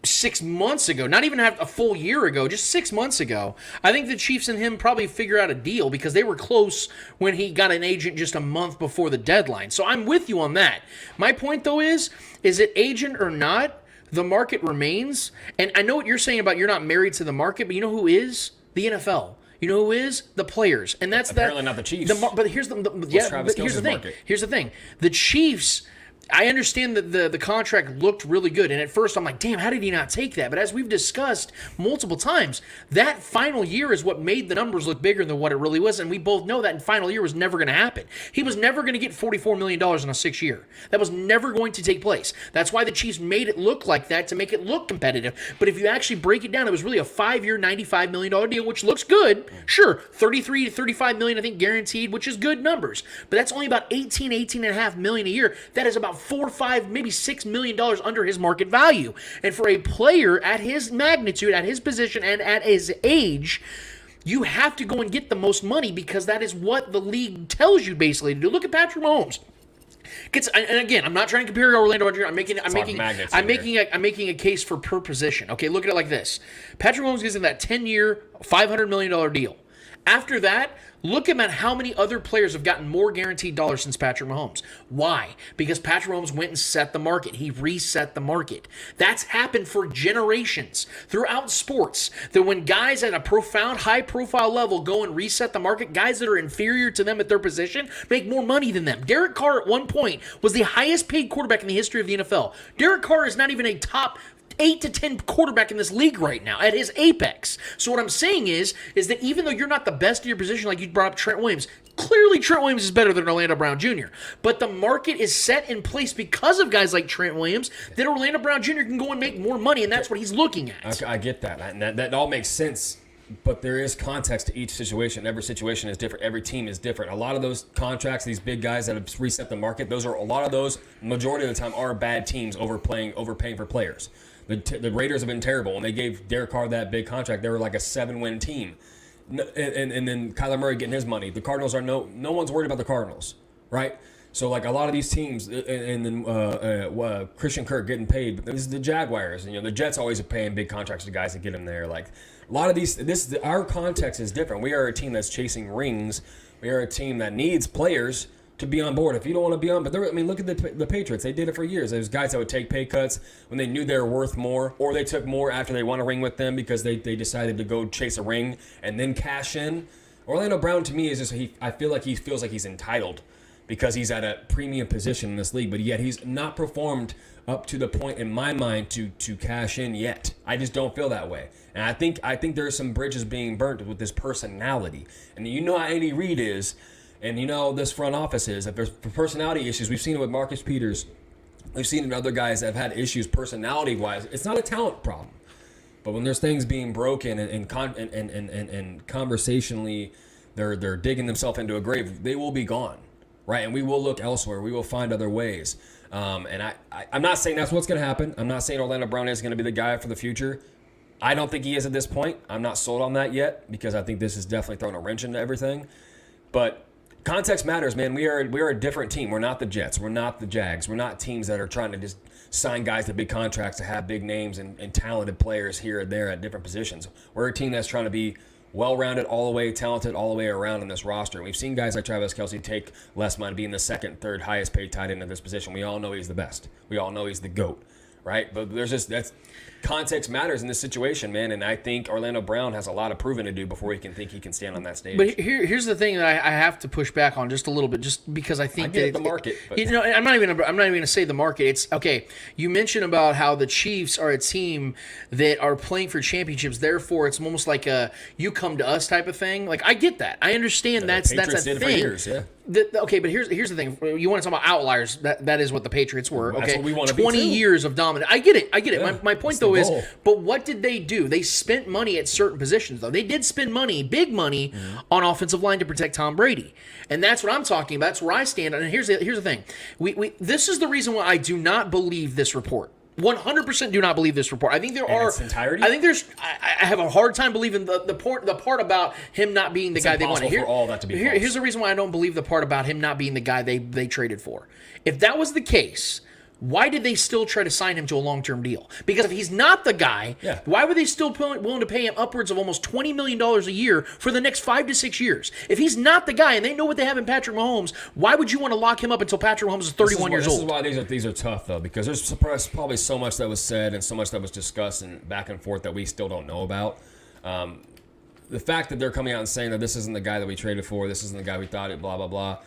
Speaker 2: 6 months ago, not even a full year ago, just 6 months ago, I think the Chiefs and him probably figure out a deal because they were close when he got an agent just a month before the deadline. So I'm with you on that. My point, though, is it agent or not, the market remains. And I know what you're saying about you're not married to the market, but you know who is? The NFL. You know who is? The players. And that's
Speaker 8: apparently not the Chiefs.
Speaker 2: But here's the thing. Here's the thing. The Chiefs, I understand that the contract looked really good, and at first I'm like, damn, how did he not take that? But as we've discussed multiple times, that final year is what made the numbers look bigger than what it really was, and we both know that in final year was never going to happen. He was never going to get $44 million in a 6-year. That was never going to take place. That's why the Chiefs made it look like that, to make it look competitive. But if you actually break it down, it was really a 5-year, $95 million deal, which looks good. Sure, $33 to $35 million, I think, guaranteed, which is good numbers. But that's only about $18.5 million a year. That is about $4, $5, maybe $6 million under his market value. And for a player at his magnitude, at his position, and at his age, you have to go and get the most money because that is what the league tells you basically to do. Look at Patrick Mahomes. And again, I'm not trying to compare Orlando Brown Jr. I'm making a case for per position. Okay, look at it like this. Patrick Mahomes gets in that 10-year, $500 million deal. After that, look at how many other players have gotten more guaranteed dollars since Patrick Mahomes. Why? Because Patrick Mahomes went and set the market. He reset the market. That's happened for generations throughout sports. That when guys at a profound, high-profile level go and reset the market, guys that are inferior to them at their position make more money than them. Derek Carr at one point was the highest-paid quarterback in the history of the NFL. Derek Carr is not even a top 8 to 10 quarterback in this league right now at his apex. So what I'm saying is that even though you're not the best in your position, like you brought up Trent Williams, clearly Trent Williams is better than Orlando Brown Jr. But the market is set in place because of guys like Trent Williams that Orlando Brown Jr. can go and make more money, and that's what he's looking at.
Speaker 8: I get that. And that all makes sense. But there is context to each situation. Every situation is different. Every team is different. A lot of those contracts, these big guys that have reset the market, majority of the time are bad teams overpaying for players. The Raiders have been terrible. When they gave Derek Carr that big contract, they were like a 7-win team. And then Kyler Murray getting his money. The Cardinals are no one's worried about the Cardinals, right? So like a lot of these teams, and then Christian Kirk getting paid. But this is the Jaguars, and the Jets always are paying big contracts to guys to get them there. Like a lot of these, our context is different. We are a team that's chasing rings. We are a team that needs players to be on board. If you don't want to be on, look at the Patriots. They did it for years. There's guys that would take pay cuts when they knew they were worth more, or they took more after they won a ring with them because they decided to go chase a ring and then cash in. Orlando Brown, to me, is just I feel like he feels like he's entitled because he's at a premium position in this league, but yet he's not performed up to the point in my mind to cash in yet. I just don't feel that way. And I think there are some bridges being burnt with this personality. And you know how Andy Reid is, and you know this front office is. If there's personality issues, we've seen it with Marcus Peters. We've seen it in other guys that have had issues personality-wise. It's not a talent problem. But when there's things being broken and conversationally they're digging themselves into a grave, they will be gone, right? And we will look elsewhere. We will find other ways. And I'm not saying that's what's going to happen. I'm not saying Orlando Brown is going to be the guy for the future. I don't think he is at this point. I'm not sold on that yet because I think this is definitely throwing a wrench into everything. But context matters, man. We are a different team. We're not the Jets. We're not the Jags. We're not teams that are trying to just sign guys to big contracts to have big names and talented players here and there at different positions. We're a team that's trying to be well-rounded all the way, talented all the way around in this roster. We've seen guys like Travis Kelce take less money, being the second, third highest paid tight end in this position. We all know he's the best. We all know he's the GOAT, right? But that's context matters in this situation, man. And I think Orlando Brown has a lot of proving to do before he can think he can stand on that stage.
Speaker 2: But here's the thing that I have to push back on just a little bit, just because I think
Speaker 8: the market. But.
Speaker 2: You know, I'm not even going to say the market. It's okay. You mentioned about how the Chiefs are a team that are playing for championships. Therefore, it's almost like a "you come to us" type of thing. Like I get that. I understand that's a thing.
Speaker 8: For years, yeah.
Speaker 2: Okay, but here's the thing. You want to talk about outliers? That is what the Patriots were.
Speaker 8: That's
Speaker 2: okay,
Speaker 8: what we want to
Speaker 2: 20
Speaker 8: be too.
Speaker 2: years of dominance. I get it.
Speaker 8: Yeah,
Speaker 2: my point
Speaker 8: that's
Speaker 2: though
Speaker 8: the
Speaker 2: is,
Speaker 8: goal.
Speaker 2: but what did they do? They spent money at certain positions though. They did spend money, big money, on offensive line to protect Tom Brady, and that's what I'm talking about. That's where I stand. And here's the thing. This is the reason why I do not believe this report. 100% do not believe this report. I think there are.
Speaker 8: Its entirety?
Speaker 2: I think there's. I have a hard time believing the part about him not being the guy they wanted.
Speaker 8: For all that to be false.
Speaker 2: Here's the reason why I don't believe the part about him not being the guy they traded for. If that was the case, why did they still try to sign him to a long-term deal? Because if he's not the guy, why were they still willing to pay him upwards of almost $20 million a year for the next 5 to 6 years? If he's not the guy and they know what they have in Patrick Mahomes, why would you want to lock him up until Patrick Mahomes is 31 years old?
Speaker 8: This is why these are tough, though, because there's probably so much that was said and so much that was discussed and back and forth that we still don't know about. The fact that they're coming out and saying that this isn't the guy that we traded for, this isn't the guy we thought it, blah, blah, blah.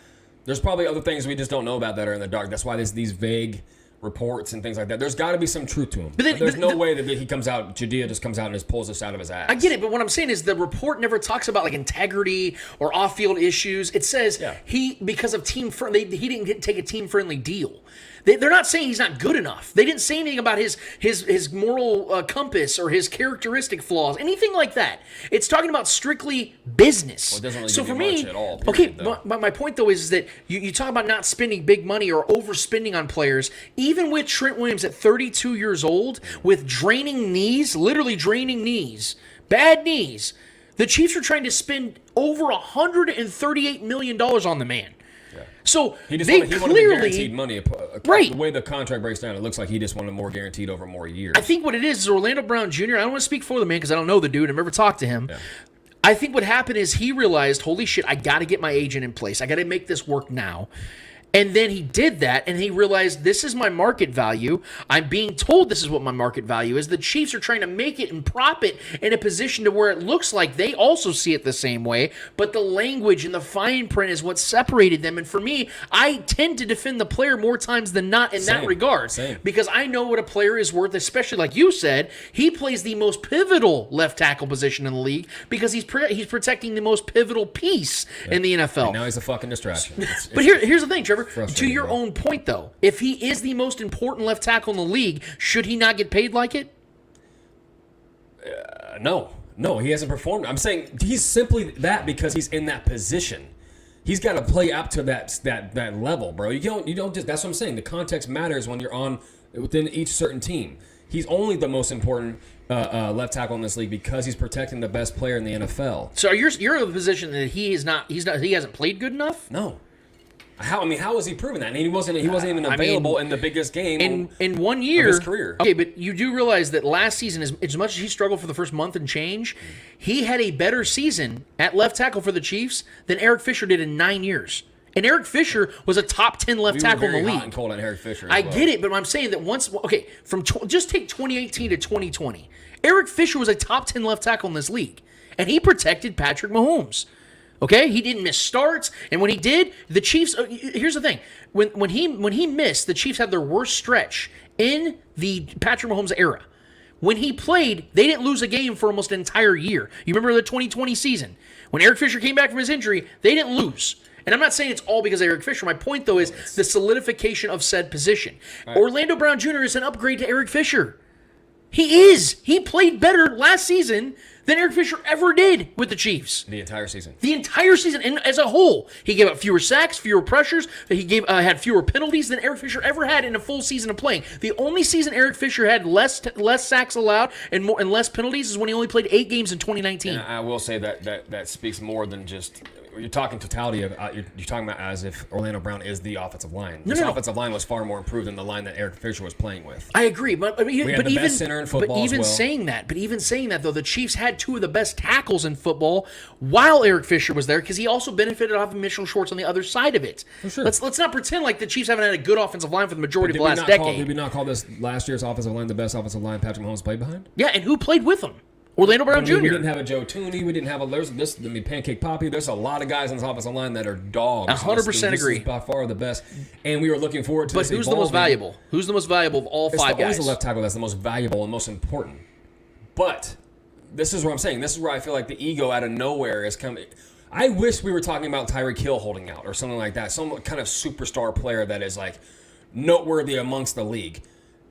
Speaker 8: There's probably other things we just don't know about that are in the dark. That's why there's these vague reports and things like that. There's got to be some truth to him. But there's no way that he comes out, Judea just comes out and just pulls this out of his ass.
Speaker 2: I get it, but what I'm saying is the report never talks about like integrity or off-field issues. It says because of he didn't take a team-friendly deal. They're not saying he's not good enough. They didn't say anything about his moral compass or his characteristic flaws, anything like that. It's talking about strictly business.
Speaker 8: Well, it doesn't really
Speaker 2: so
Speaker 8: give
Speaker 2: for
Speaker 8: you
Speaker 2: me,
Speaker 8: much at all,
Speaker 2: but my point though is that you talk about not spending big money or overspending on players. Even with Trent Williams at 32 years old, with draining knees, literally draining knees, bad knees, the Chiefs are trying to spend over $138 million on the man. So
Speaker 8: he
Speaker 2: wanted
Speaker 8: guaranteed money.
Speaker 2: Right.
Speaker 8: The way the contract breaks down, it looks like he just wanted more guaranteed over more years.
Speaker 2: I think what it is Orlando Brown Jr. I don't want to speak for the man because I don't know the dude. I've never talked to him. Yeah. I think what happened is he realized, holy shit, I got to get my agent in place. I got to make this work now. And then he did that, and he realized this is my market value. I'm being told this is what my market value is. The Chiefs are trying to make it and prop it in a position to where it looks like they also see it the same way, but the language and the fine print is what separated them. And for me, I tend to defend the player more times than not in that regard. Because I know what a player is worth, especially like you said, he plays the most pivotal left tackle position in the league because he's protecting the most pivotal piece in the NFL.
Speaker 8: And now he's a fucking distraction.
Speaker 2: But here's the thing, Trevor. To your own point, though, if he is the most important left tackle in the league, should he not get paid like it?
Speaker 8: No, he hasn't performed. I'm saying he's simply that because he's in that position. He's got to play up to that level, bro. You don't just. That's what I'm saying. The context matters when you're on within each certain team. He's only the most important left tackle in this league because he's protecting the best player in the NFL.
Speaker 2: So you're in a position that he hasn't played good enough?
Speaker 8: No. How is he proving that? And he wasn't even available in the biggest game
Speaker 2: in 1 year
Speaker 8: of his career.
Speaker 2: Okay, but you do realize that last season, as much as he struggled for the first month and change, he had a better season at left tackle for the Chiefs than Eric Fisher did in 9 years. And Eric Fisher was a top 10 left tackle in the league.
Speaker 8: Hot and cold on Eric Fisher.
Speaker 2: I get it, but I'm saying that just take 2018 to 2020. Eric Fisher was a top 10 left tackle in this league, and he protected Patrick Mahomes. Okay, he didn't miss starts, and when he did, the Chiefs. Here's the thing: when he missed, the Chiefs had their worst stretch in the Patrick Mahomes era. When he played, they didn't lose a game for almost an entire year. You remember the 2020 season when Eric Fisher came back from his injury? They didn't lose. And I'm not saying it's all because of Eric Fisher. My point, though, is the solidification of said position. Right. Orlando Brown Jr. is an upgrade to Eric Fisher. He is. He played better last season than Eric Fisher ever did with the Chiefs.
Speaker 8: The entire season.
Speaker 2: The entire season, and as a whole. He gave up fewer sacks, fewer pressures. He had fewer penalties than Eric Fisher ever had in a full season of playing. The only season Eric Fisher had less sacks allowed and less penalties is when he only played 8 games in 2019.
Speaker 8: And I will say that speaks more than just... You're talking totality of you're talking about as if Orlando Brown is the offensive line. This offensive line was far more improved than the line that Eric Fisher was playing with.
Speaker 2: I agree, but
Speaker 8: best center in football.
Speaker 2: But even saying that, though, the Chiefs had 2 of the best tackles in football while Eric Fisher was there because he also benefited off of Mitchell Schwartz on the other side of it.
Speaker 8: For sure.
Speaker 2: Let's not pretend like the Chiefs haven't had a good offensive line for the majority of the last decade.
Speaker 8: Did we not call this last year's offensive line the best offensive line Patrick Mahomes played behind?
Speaker 2: Yeah, and who played with him? Orlando Brown Jr.
Speaker 8: We didn't have a Joe Tooney. We didn't have Pancake Poppy. There's a lot of guys on this offensive line that are dogs.
Speaker 2: 100% agree.
Speaker 8: This is by far the best, and we were looking forward to.
Speaker 2: But who's the most valuable? Who's the most valuable of all 5 guys?
Speaker 8: Always the left tackle that's the most valuable and most important. But this is what I'm saying. This is where I feel like the ego out of nowhere is coming. I wish we were talking about Tyreek Hill holding out or something like that. Some kind of superstar player that is like noteworthy amongst the league.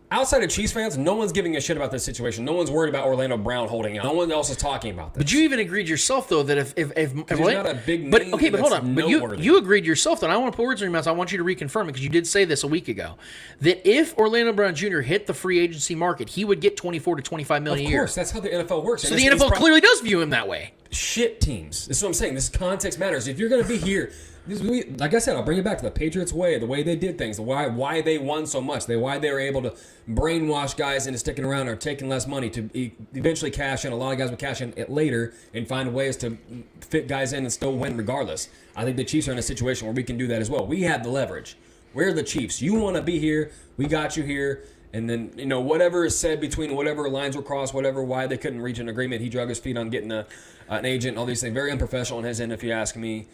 Speaker 8: Outside of Chiefs fans, no one's giving a shit about this situation. No one's worried about Orlando Brown holding out. No one else is talking about this.
Speaker 2: But you even agreed yourself, though, that if
Speaker 8: he's not a big name,
Speaker 2: but hold on. But
Speaker 8: noteworthy.
Speaker 2: you agreed yourself that I want to put words in your mouth. I want you to reconfirm it because you did say this a week ago that if Orlando Brown Jr. hit the free agency market, he would get $24 to $25 million a year.
Speaker 8: Of course, that's how the NFL works.
Speaker 2: So the NFL clearly does view him that way.
Speaker 8: Shit teams. This is what I'm saying. This context matters. If you're going to be here. Like I said, I'll bring it back to the Patriots way, the way they did things, why they won so much, why they were able to brainwash guys into sticking around or taking less money to eventually cash in. A lot of guys would cash in it later and find ways to fit guys in and still win regardless. I think the Chiefs are in a situation where we can do that as well. We have the leverage. We're the Chiefs. You want to be here. We got you here. And then, whatever is said between whatever lines were crossed, why they couldn't reach an agreement, he drug his feet on getting an agent, all these things. Very unprofessional on his end, if you ask me.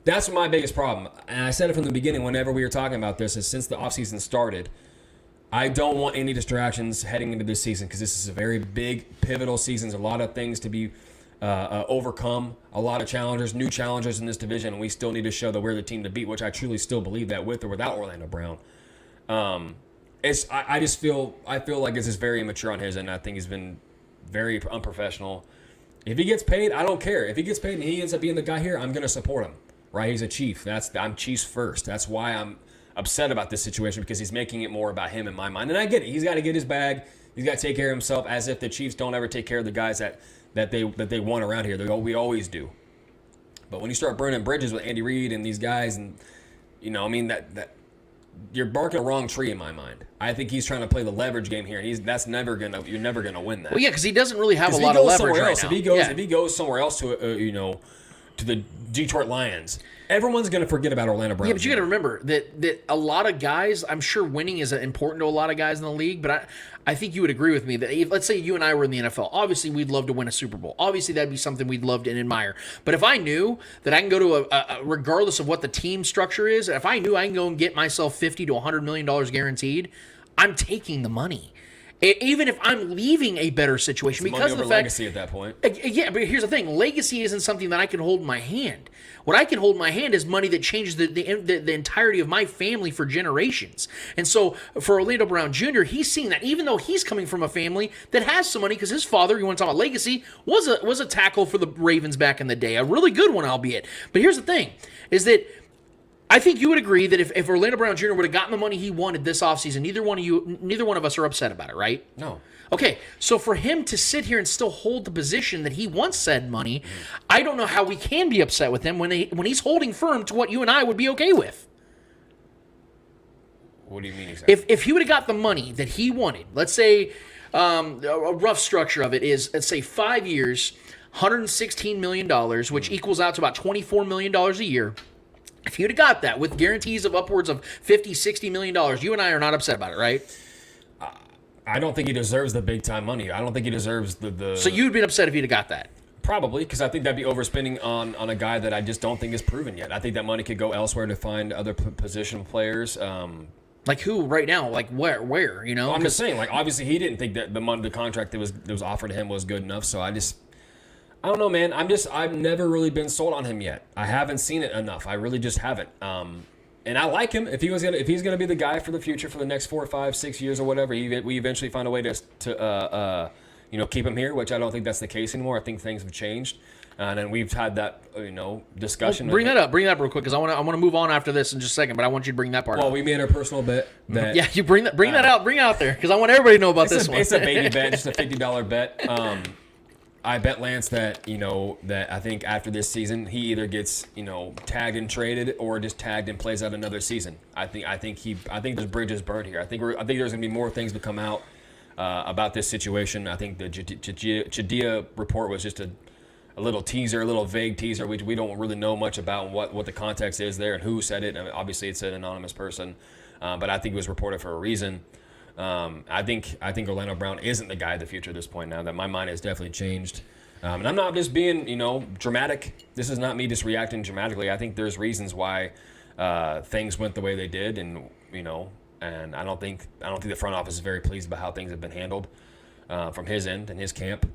Speaker 8: That's my biggest problem. And I said it from the beginning whenever we were talking about this, is since the offseason started, I don't want any distractions heading into this season because this is a very big, pivotal season. There's a lot of things to be overcome, a lot of challengers, new challengers in this division, and we still need to show that we're the team to beat, which I truly still believe that with or without Orlando Brown. I feel like this is very immature on his end. I think he's been very unprofessional. If he gets paid, I don't care. If he gets paid and he ends up being the guy here, I'm going to support him. Right, he's a Chief. I'm Chiefs first. That's why I'm upset about this situation because he's making it more about him in my mind. And I get it. He's got to get his bag. He's got to take care of himself. As if the Chiefs don't ever take care of the guys that they want around here. We always do. But when you start burning bridges with Andy Reid and these guys, and that you're barking a wrong tree in my mind. I think he's trying to play the leverage game here, and you're never gonna win that.
Speaker 2: Well, yeah, because he doesn't really have a lot of leverage right now.
Speaker 8: If he goes somewhere else to the Detroit Lions, everyone's going to forget about Orlando Brown.
Speaker 2: Yeah, but you got to remember that a lot of guys, I'm sure winning is important to a lot of guys in the league, but I think you would agree with me that if, let's say you and I were in the NFL, obviously we'd love to win a Super Bowl. Obviously that'd be something we'd love and admire. But if I knew that I can go to regardless of what the team structure is, if I knew I can go and get myself $50 to $100 million guaranteed, I'm taking the money. Even if I'm leaving a better situation,
Speaker 8: it's
Speaker 2: because of the fact,
Speaker 8: legacy at that point.
Speaker 2: Yeah, but here's the thing: legacy isn't something that I can hold in my hand. What I can hold in my hand is money that changes the entirety of my family for generations. And so, for Orlando Brown Jr., he's seeing that, even though he's coming from a family that has some money, because his father, you want to talk about legacy, was a tackle for the Ravens back in the day, a really good one, albeit. But here's the thing: is that I think you would agree that if Orlando Brown Jr. would have gotten the money he wanted this offseason, neither one of us are upset about it, right?
Speaker 8: No.
Speaker 2: Okay, so for him to sit here and still hold the position that he once said money, I don't know how we can be upset with him when he's holding firm to what you and I would be okay with.
Speaker 8: What do you mean exactly?
Speaker 2: If he would have got the money that he wanted, let's say a rough structure of it is, let's say 5 years, $116 million, which equals out to about $24 million a year. If you'd have got that with guarantees of upwards of $50, $60 million, you and I are not upset about it, right?
Speaker 8: I don't think he deserves the big-time money. I don't think he deserves the...
Speaker 2: So you'd been upset if he'd have got that?
Speaker 8: Probably, because I think that'd be overspending on a guy that I just don't think is proven yet. I think that money could go elsewhere to find other position players.
Speaker 2: Like who right now? Like where? You know?
Speaker 8: I'm just saying. Like obviously, he didn't think that the contract that was offered to him was good enough. So I don't know, man. I've never really been sold on him yet. I haven't seen it enough. I really just haven't. And I like him. If he's gonna be the guy for the future for the next 4, 5, 6 years or whatever, we eventually find a way to keep him here, which I don't think that's the case anymore. I think things have changed, and then we've had that discussion.
Speaker 2: Bring that up real quick because I want to move on after this in just a second, but I want you to bring that part up.
Speaker 8: Well, we made our personal bet that
Speaker 2: you bring that out there because I want everybody to know about this one.
Speaker 8: It's a baby bet, just a $50 bet. I bet Lance that that I think after this season he either gets tagged and traded or just tagged and plays out another season. I think this bridge is burnt here. I think there's gonna be more things to come out about this situation. I think the Chedilla report was just a little teaser, a little vague teaser. We don't really know much about what the context is there and who said it. I mean, obviously, it's an anonymous person, but I think it was reported for a reason. I think Orlando Brown isn't the guy of the future at this point now. That my mind has definitely changed, and I'm not just being dramatic. This is not me just reacting dramatically. I think there's reasons why things went the way they did, and and I don't think the front office is very pleased about how things have been handled from his end and his camp.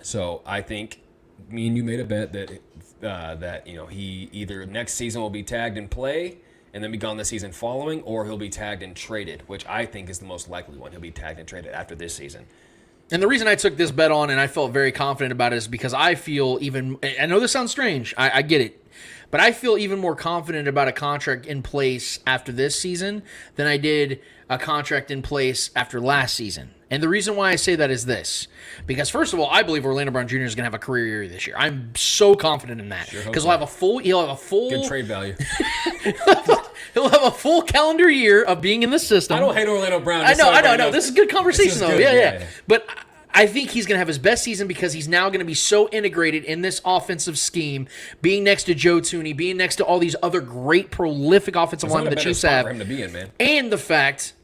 Speaker 8: So I think me and you made a bet that he either next season will be tagged and play and then be gone the season following, or he'll be tagged and traded, which I think is the most likely one. He'll be tagged and traded after this season.
Speaker 2: And the reason I took this bet on and I felt very confident about it is because I feel I know this sounds strange, I get it, but I feel even more confident about a contract in place after this season than I did a contract in place after last season. And the reason why I say that is this. Because first of all, I believe Orlando Brown Jr. is going to have a career year this year. I'm so confident in that. Because he'll have a full
Speaker 8: good trade value.
Speaker 2: He'll have a full calendar year of being in the system.
Speaker 8: I don't hate Orlando Brown.
Speaker 2: I know. This is good conversation, though.
Speaker 8: Good.
Speaker 2: Yeah. But I think he's going to have his best season because he's now going to be so integrated in this offensive scheme, being next to Joe Thuney, being next to all these other great, prolific offensive linemen the Chiefs have.
Speaker 8: For him to be in, man.
Speaker 2: And the fact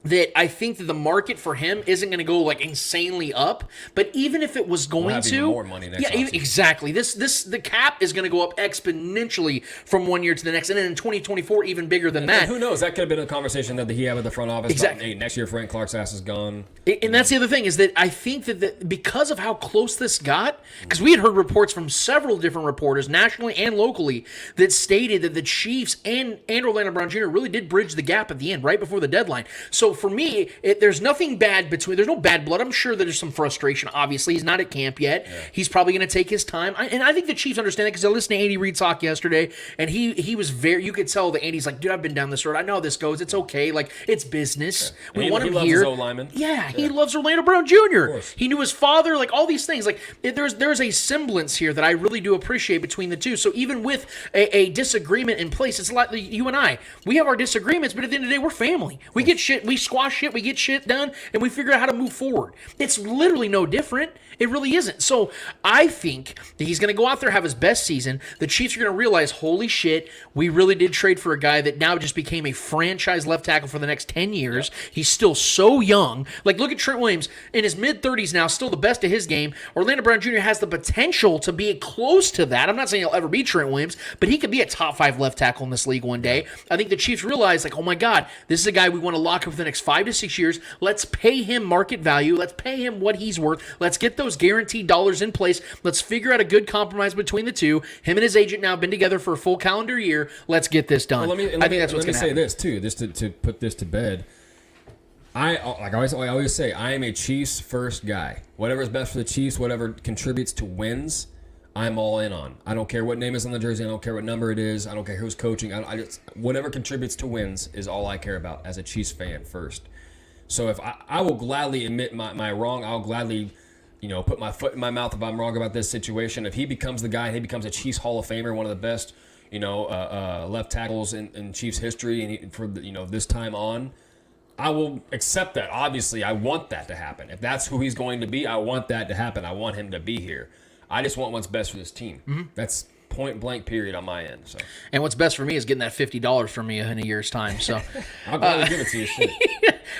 Speaker 2: that I think that the market for him isn't going to go like insanely up, but even if it was going to,
Speaker 8: even more money next offseason.
Speaker 2: Exactly. The cap is going to go up exponentially from one year to the next, and then in 2024, even bigger than that.
Speaker 8: And who knows? That could have been a conversation that he had with the front office.
Speaker 2: Exactly.
Speaker 8: About, hey, next year Frank Clark's ass is gone.
Speaker 2: And that's the other thing is that I think that because of how close this got, because we had heard reports from several different reporters, nationally and locally, that stated that the Chiefs and Orlando Brown Jr. really did bridge the gap at the end, right before the deadline. So for me, there's nothing bad there's no bad blood. I'm sure that there's some frustration. Obviously, he's not at camp yet. Yeah. He's probably going to take his time. And I think the Chiefs understand that because I listened to Andy Reid talk yesterday, and he was you could tell that Andy's like, dude, I've been down this road. I know how this goes. It's okay. Like, it's business. Yeah. We want him
Speaker 8: loves
Speaker 2: here.
Speaker 8: His O-lineman.
Speaker 2: Yeah, he loves Orlando Brown Jr. He knew his father, like all these things. Like, there's a semblance here that I really do appreciate between the two. So even with a disagreement in place, it's like you and I. We have our disagreements, but at the end of the day, we're family. We get shit, we squash shit, we get shit done, and we figure out how to move forward. It's literally no different. It really isn't. So I think that he's going to go out there, have his best season. The Chiefs are going to realize, holy shit, we really did trade for a guy that now just became a franchise left tackle for the next 10 years. Yeah. He's still so young. Like, look at Trent Williams in his mid-30s now, still the best of his game. Orlando Brown Jr. has the potential to be close to that. I'm not saying he'll ever be Trent Williams, but he could be a top 5 left tackle in this league one day. I think the Chiefs realize, like, oh my God, this is a guy we want to lock up for the next 5 to 6 years. Let's pay him market value. Let's pay him what he's worth. Let's get those guaranteed dollars in place. Let's figure out a good compromise between the two. Him and his agent now have been together for a full calendar year. Let's get this done.
Speaker 8: Well, I think that's what's going to happen. Let me say this, too, just to put this to bed. I always say, I am a Chiefs first guy. Whatever is best for the Chiefs, whatever contributes to wins, I'm all in on. I don't care what name is on the jersey. I don't care what number it is. I don't care who's coaching. Whatever contributes to wins is all I care about as a Chiefs fan first. So if I will gladly admit my wrong. I'll gladly, put my foot in my mouth if I'm wrong about this situation. If he becomes the guy and he becomes a Chiefs Hall of Famer, one of the best, left tackles in Chiefs history, and for this time on, I will accept that. Obviously, I want that to happen. If that's who he's going to be, I want that to happen. I want him to be here. I just want what's best for this team. Mm-hmm. That's point blank period on my end. So. And
Speaker 2: what's best for me is getting that $50 from you in a year's time. So
Speaker 8: I'll gladly give it to you. Shit.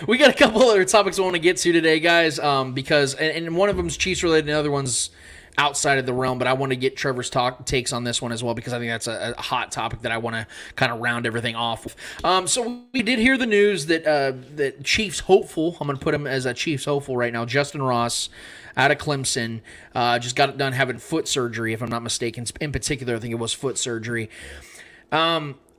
Speaker 2: We got a couple other topics I want to get to today, guys, because and one of them is Chiefs related and the other one's outside of the realm, but I want to get Trevor's takes on this one as well, because I think that's a hot topic that I want to kind of round everything off with. So we did hear the news that that Chiefs hopeful, I'm going to put him as a Chiefs hopeful right now, Justin Ross out of Clemson, just got it done having foot surgery, if I'm not mistaken. In particular, I think it was foot surgery.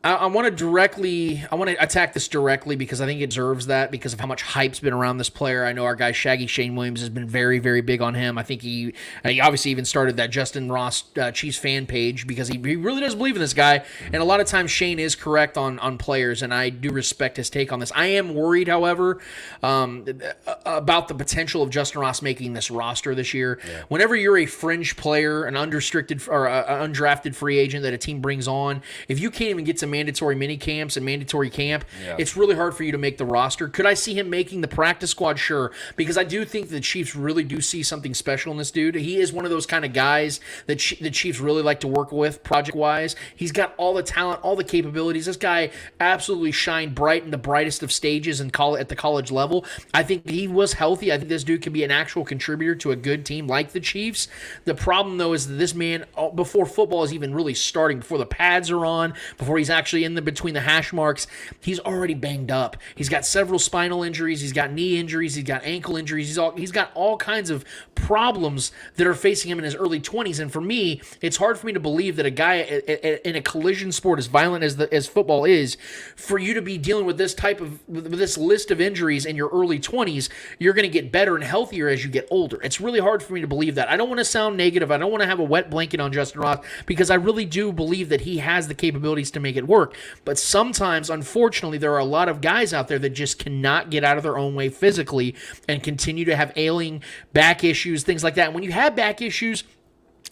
Speaker 2: I want to attack this directly because I think it deserves that because of how much hype's been around this player. I know our guy Shaggy Shane Williams has been very, very big on him. I think he obviously even started that Justin Ross Chiefs fan page because he really does believe in this guy. And a lot of times Shane is correct on players, and I do respect his take on this. I am worried, however, about the potential of Justin Ross making this roster this year. Yeah. Whenever you're a fringe player, an unrestricted or an undrafted free agent that a team brings on, if you can't even get to mandatory mini camps and mandatory camp, it's really hard for you to make the roster. Could I see him making the practice squad? Sure, because I do think the Chiefs really do see something special in this dude. He is one of those kind of guys that the Chiefs really like to work with project-wise. He's got all the talent, all the capabilities. This guy absolutely shined bright in the brightest of stages at the college level. I think he was healthy. I think this dude can be an actual contributor to a good team like the Chiefs. The problem, though, is that this man, before football is even really starting, before the pads are on, before he's actually in between the hash marks, he's already banged up. He's got several spinal injuries. He's got knee injuries. He's got ankle injuries. He's got all kinds of problems that are facing him in his early 20s. And for me, it's hard for me to believe that a guy in a collision sport as violent as football is, for you to be dealing with this this list of injuries in your early 20s, you're going to get better and healthier as you get older. It's really hard for me to believe that. I don't want to sound negative. I don't want to have a wet blanket on Justin Ross because I really do believe that he has the capabilities to make it work. But sometimes, unfortunately, there are a lot of guys out there that just cannot get out of their own way physically and continue to have ailing back issues, things like that. And when you have back issues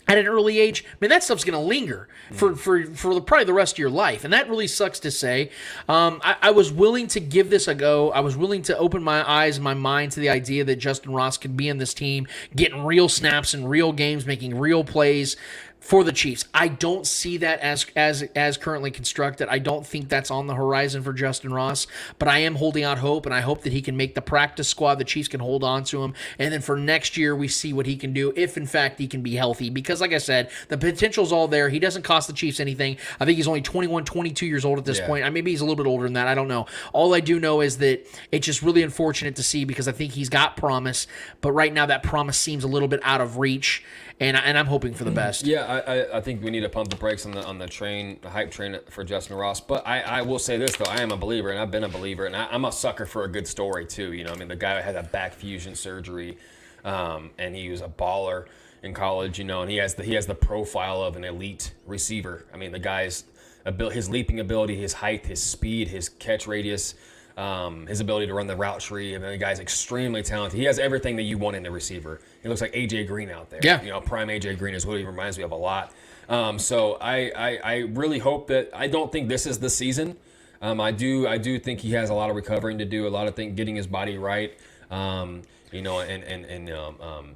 Speaker 2: at an early age, man, that stuff's going to linger for probably the rest of your life. And that really sucks to say. I was willing to give this a go. I was willing to open my eyes and my mind to the idea that Justin Ross could be in this team, getting real snaps in real games, making real plays for the Chiefs. I don't see that as currently constructed. I don't think that's on the horizon for Justin Ross, but I am holding out hope, and I hope that he can make the practice squad. The Chiefs can hold on to him, and then for next year, we see what he can do if, in fact, he can be healthy. Because, like I said, the potential's all there. He doesn't cost the Chiefs anything. I think he's only 21, 22 years old at this point. Maybe he's a little bit older than that. I don't know. All I do know is that it's just really unfortunate to see because I think he's got promise, but right now that promise seems a little bit out of reach, and I'm hoping for the best.
Speaker 8: Yeah, I think we need to pump the brakes on the hype train for Justin Ross. But I will say this, though. I am a believer, and I've been a believer, and I'm a sucker for a good story, too. You know, I mean, the guy had a back fusion surgery, and he was a baller in college, you know, and he has the profile of an elite receiver. I mean, the guy's his leaping ability, his height, his speed, his catch radius, his ability to run the route tree. I mean, the guy's extremely talented. He has everything that you want in a receiver. He looks like A.J. Green out there.
Speaker 2: Yeah.
Speaker 8: You know, prime A.J. Green is what he reminds me of a lot. So I really hope that – I don't think this is the season. I do think he has a lot of recovering to do, a lot of things, getting his body right, you know, and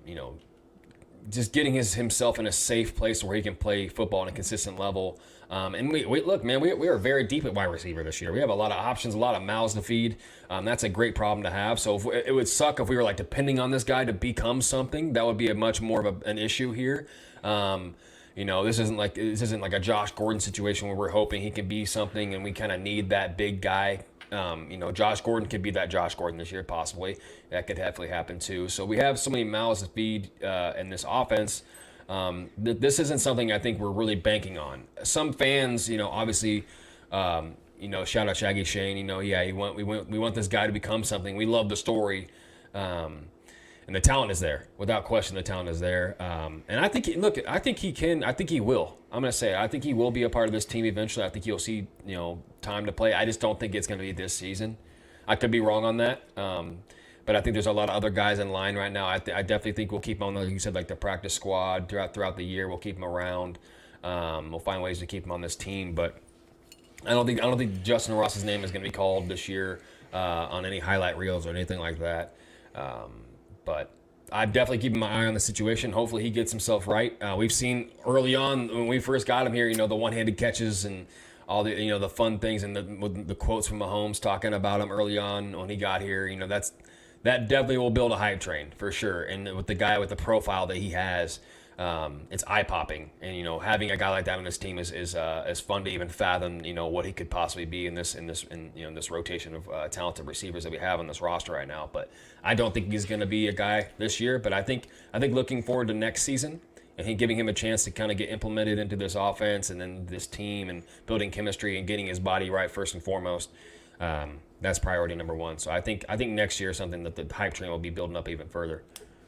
Speaker 8: you know, just getting himself in a safe place where he can play football on a consistent level. And we look, man, we are very deep at wide receiver this year. We have a lot of options, a lot of mouths to feed. That's a great problem to have. So it would suck if we were like depending on this guy to become something. That would be a much more of an issue here. You know, this isn't like a Josh Gordon situation where we're hoping he can be something and we kind of need that big guy. You know, Josh Gordon could be that Josh Gordon this year, possibly. That could definitely happen too. So we have so many mouths to feed in this offense. This isn't something I think we're really banking on. Some fans, you know, obviously, you know, shout out Shaggy Shane. You know, yeah, we want this guy to become something. We love the story, and the talent is there, without question. The talent is there, and I think I think he can. I think he will. I'm gonna say I think he will be a part of this team eventually. I think you'll see, you know, time to play. I just don't think it's gonna be this season. I could be wrong on that. But I think there's a lot of other guys in line right now. I definitely think we'll keep him on, like you said, like the practice squad throughout the year. We'll keep him around. We'll find ways to keep him on this team. But I don't think Justin Ross's name is going to be called this year on any highlight reels or anything like that. But I'm definitely keeping my eye on the situation. Hopefully he gets himself right. We've seen early on when we first got him here, you know, the one-handed catches and all the, you know, the fun things and the quotes from Mahomes talking about him early on when he got here. You know, that definitely will build a hype train for sure. And with the guy with the profile that he has, it's eye popping. And having a guy like that on this team is fun to even fathom. What he could possibly be in this rotation of talented receivers that we have on this roster right now. But I don't think he's going to be a guy this year. But I think looking forward to next season. And giving him a chance to kind of get implemented into this offense and then this team and building chemistry and getting his body right first and foremost. That's priority number one. So I think next year is something that the hype train will be building up even further.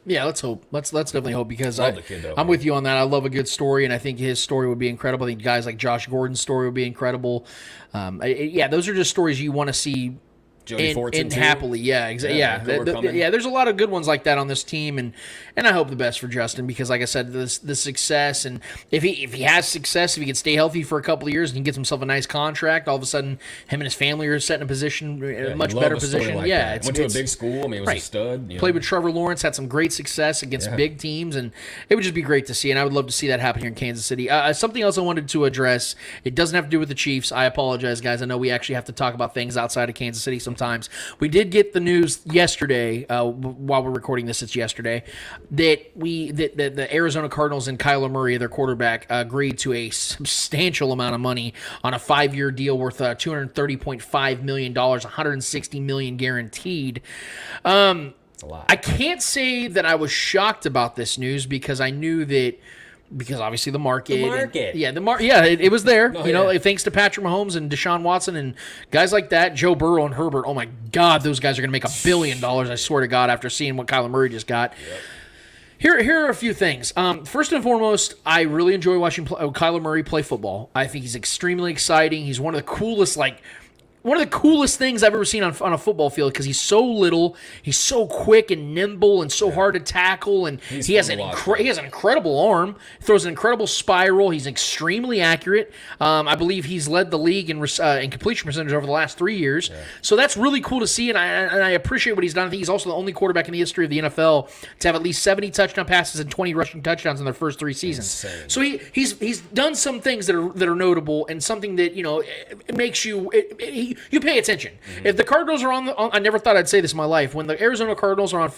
Speaker 2: Yeah, let's hope. Let's definitely hope because
Speaker 8: Love the kid, though,
Speaker 2: I'm with you on that. I love a good story, and I think his story would be incredible. I think guys like Josh Gordon's story would be incredible. Those are just stories you want to see.
Speaker 8: Jody Fortson too.
Speaker 2: Happily, yeah, exactly. Yeah, there's a lot of good ones like that on this team, and I hope the best for Justin because, like I said, the success, and if he has success, if he can stay healthy for a couple of years and he gets himself a nice contract, all of a sudden him and his family are set in a position, a much better position.
Speaker 8: Like went to a big school. I mean, it was a stud.
Speaker 2: Played with Trevor Lawrence, had some great success against big teams, and it would just be great to see. And I would love to see that happen here in Kansas City. Something else I wanted to address. It doesn't have to do with the Chiefs. I apologize, guys. I know we actually have to talk about things outside of Kansas City sometimes. We did get the news yesterday, while we're recording this, it's yesterday, that the Arizona Cardinals and Kyler Murray, their quarterback, agreed to a substantial amount of money on a 5-year deal worth $230.5 million, $160 million guaranteed.
Speaker 8: That's a lot.
Speaker 2: I can't say that I was shocked about this news because I knew that. Because obviously the market. It was there. Thanks to Patrick Mahomes and Deshaun Watson and guys like that, Joe Burrow and Herbert. Oh my God, those guys are going to make $1 billion. I swear to God, after seeing what Kyler Murray just got. Yep. Here are a few things. First and foremost, I really enjoy watching Kyler Murray play football. I think he's extremely exciting. He's one of the coolest things I've ever seen on a football field because he's so little, he's so quick and nimble and so hard to tackle, and he has an incredible arm. He throws an incredible spiral. He's extremely accurate. I believe he's led the league in completion percentage over the last 3 years. Yeah. So that's really cool to see, and I appreciate what he's done. I think he's also the only quarterback in the history of the NFL to have at least 70 touchdown passes and 20 rushing touchdowns in their first 3 seasons.
Speaker 8: Insane.
Speaker 2: So he's done some things that are notable and something that it makes you. You pay attention. Mm-hmm. If the Cardinals are I never thought I'd say this in my life. When the Arizona Cardinals are on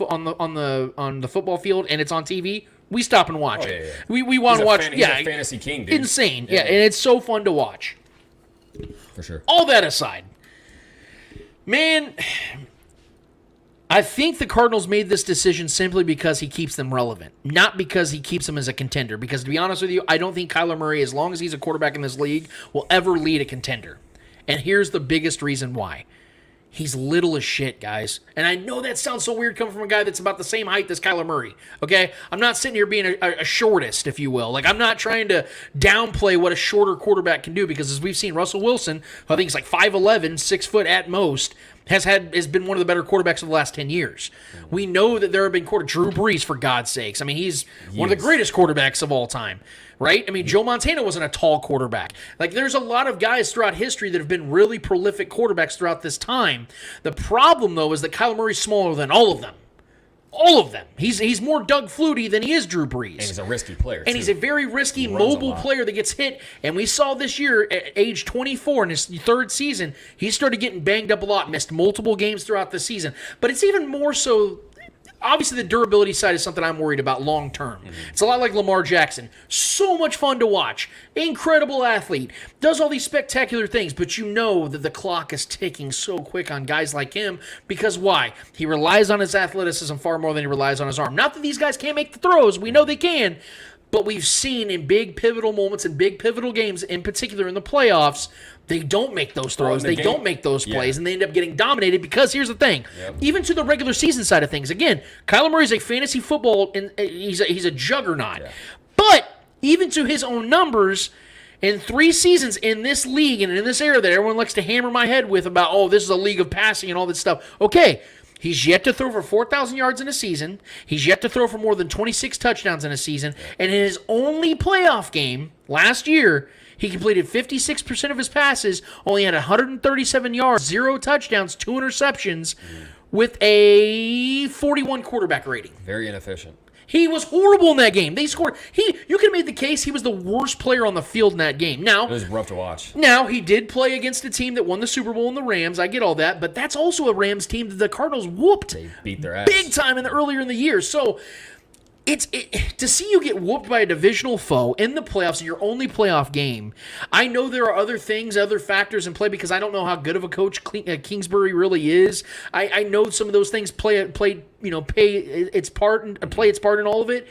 Speaker 2: the football field and it's on TV, we stop and watch it. Yeah. We want to watch.
Speaker 8: He's a fantasy king, dude.
Speaker 2: Insane. Yeah, and it's so fun to watch.
Speaker 8: For sure.
Speaker 2: All that aside, man, I think the Cardinals made this decision simply because he keeps them relevant, not because he keeps them as a contender. Because to be honest with you, I don't think Kyler Murray, as long as he's a quarterback in this league, will ever lead a contender. And here's the biggest reason why. He's little as shit, guys. And I know that sounds so weird coming from a guy that's about the same height as Kyler Murray, okay? I'm not sitting here being a shortest, if you will. Like, I'm not trying to downplay what a shorter quarterback can do because as we've seen, Russell Wilson, who I think is like 5'11", 6 foot at most, has been one of the better quarterbacks of the last 10 years. We know that there have been Drew Brees, for God's sakes. I mean, he's one of the greatest quarterbacks of all time, right? I mean, Joe Montana wasn't a tall quarterback. Like, there's a lot of guys throughout history that have been really prolific quarterbacks throughout this time. The problem, though, is that Kyler Murray's smaller than all of them. All of them. He's more Doug Flutie than he is Drew Brees.
Speaker 8: And he's a risky player,
Speaker 2: And he's a very risky, mobile player that gets hit. And we saw this year, at age 24, in his 3rd season, he started getting banged up a lot, missed multiple games throughout the season. But it's even more so... Obviously, the durability side is something I'm worried about long term. Mm-hmm. It's a lot like Lamar Jackson. So much fun to watch. Incredible athlete. Does all these spectacular things, but you know that the clock is ticking so quick on guys like him because why? He relies on his athleticism far more than he relies on his arm. Not that these guys can't make the throws. We know they can. But we've seen in big pivotal moments and big pivotal games, in particular in the playoffs, they don't make those throws. They don't make those plays, and they end up getting dominated because here's the thing. Yep. Even to the regular season side of things, again, Kyler Murray's a fantasy football, and he's a juggernaut. Yeah. But even to his own numbers, in 3 seasons in this league and in this era that everyone likes to hammer my head with about, oh, this is a league of passing and all this stuff. Okay, he's yet to throw for 4,000 yards in a season. He's yet to throw for more than 26 touchdowns in a season. And in his only playoff game last year, he completed 56% of his passes, only had 137 yards, 0 touchdowns, 2 interceptions, with a 41 quarterback rating.
Speaker 8: Very inefficient.
Speaker 2: He was horrible in that game. They scored. You could have made the case he was the worst player on the field in that game. Now,
Speaker 8: it was rough to watch.
Speaker 2: Now, he did play against a team that won the Super Bowl in the Rams. I get all that, but that's also a Rams team that the Cardinals whooped.
Speaker 8: They beat their ass
Speaker 2: big time earlier in the year. So, to see you get whooped by a divisional foe in the playoffs in your only playoff game. I know there are other things, other factors in play because I don't know how good of a coach Kingsbury really is. I know some of those things play its part in all of it.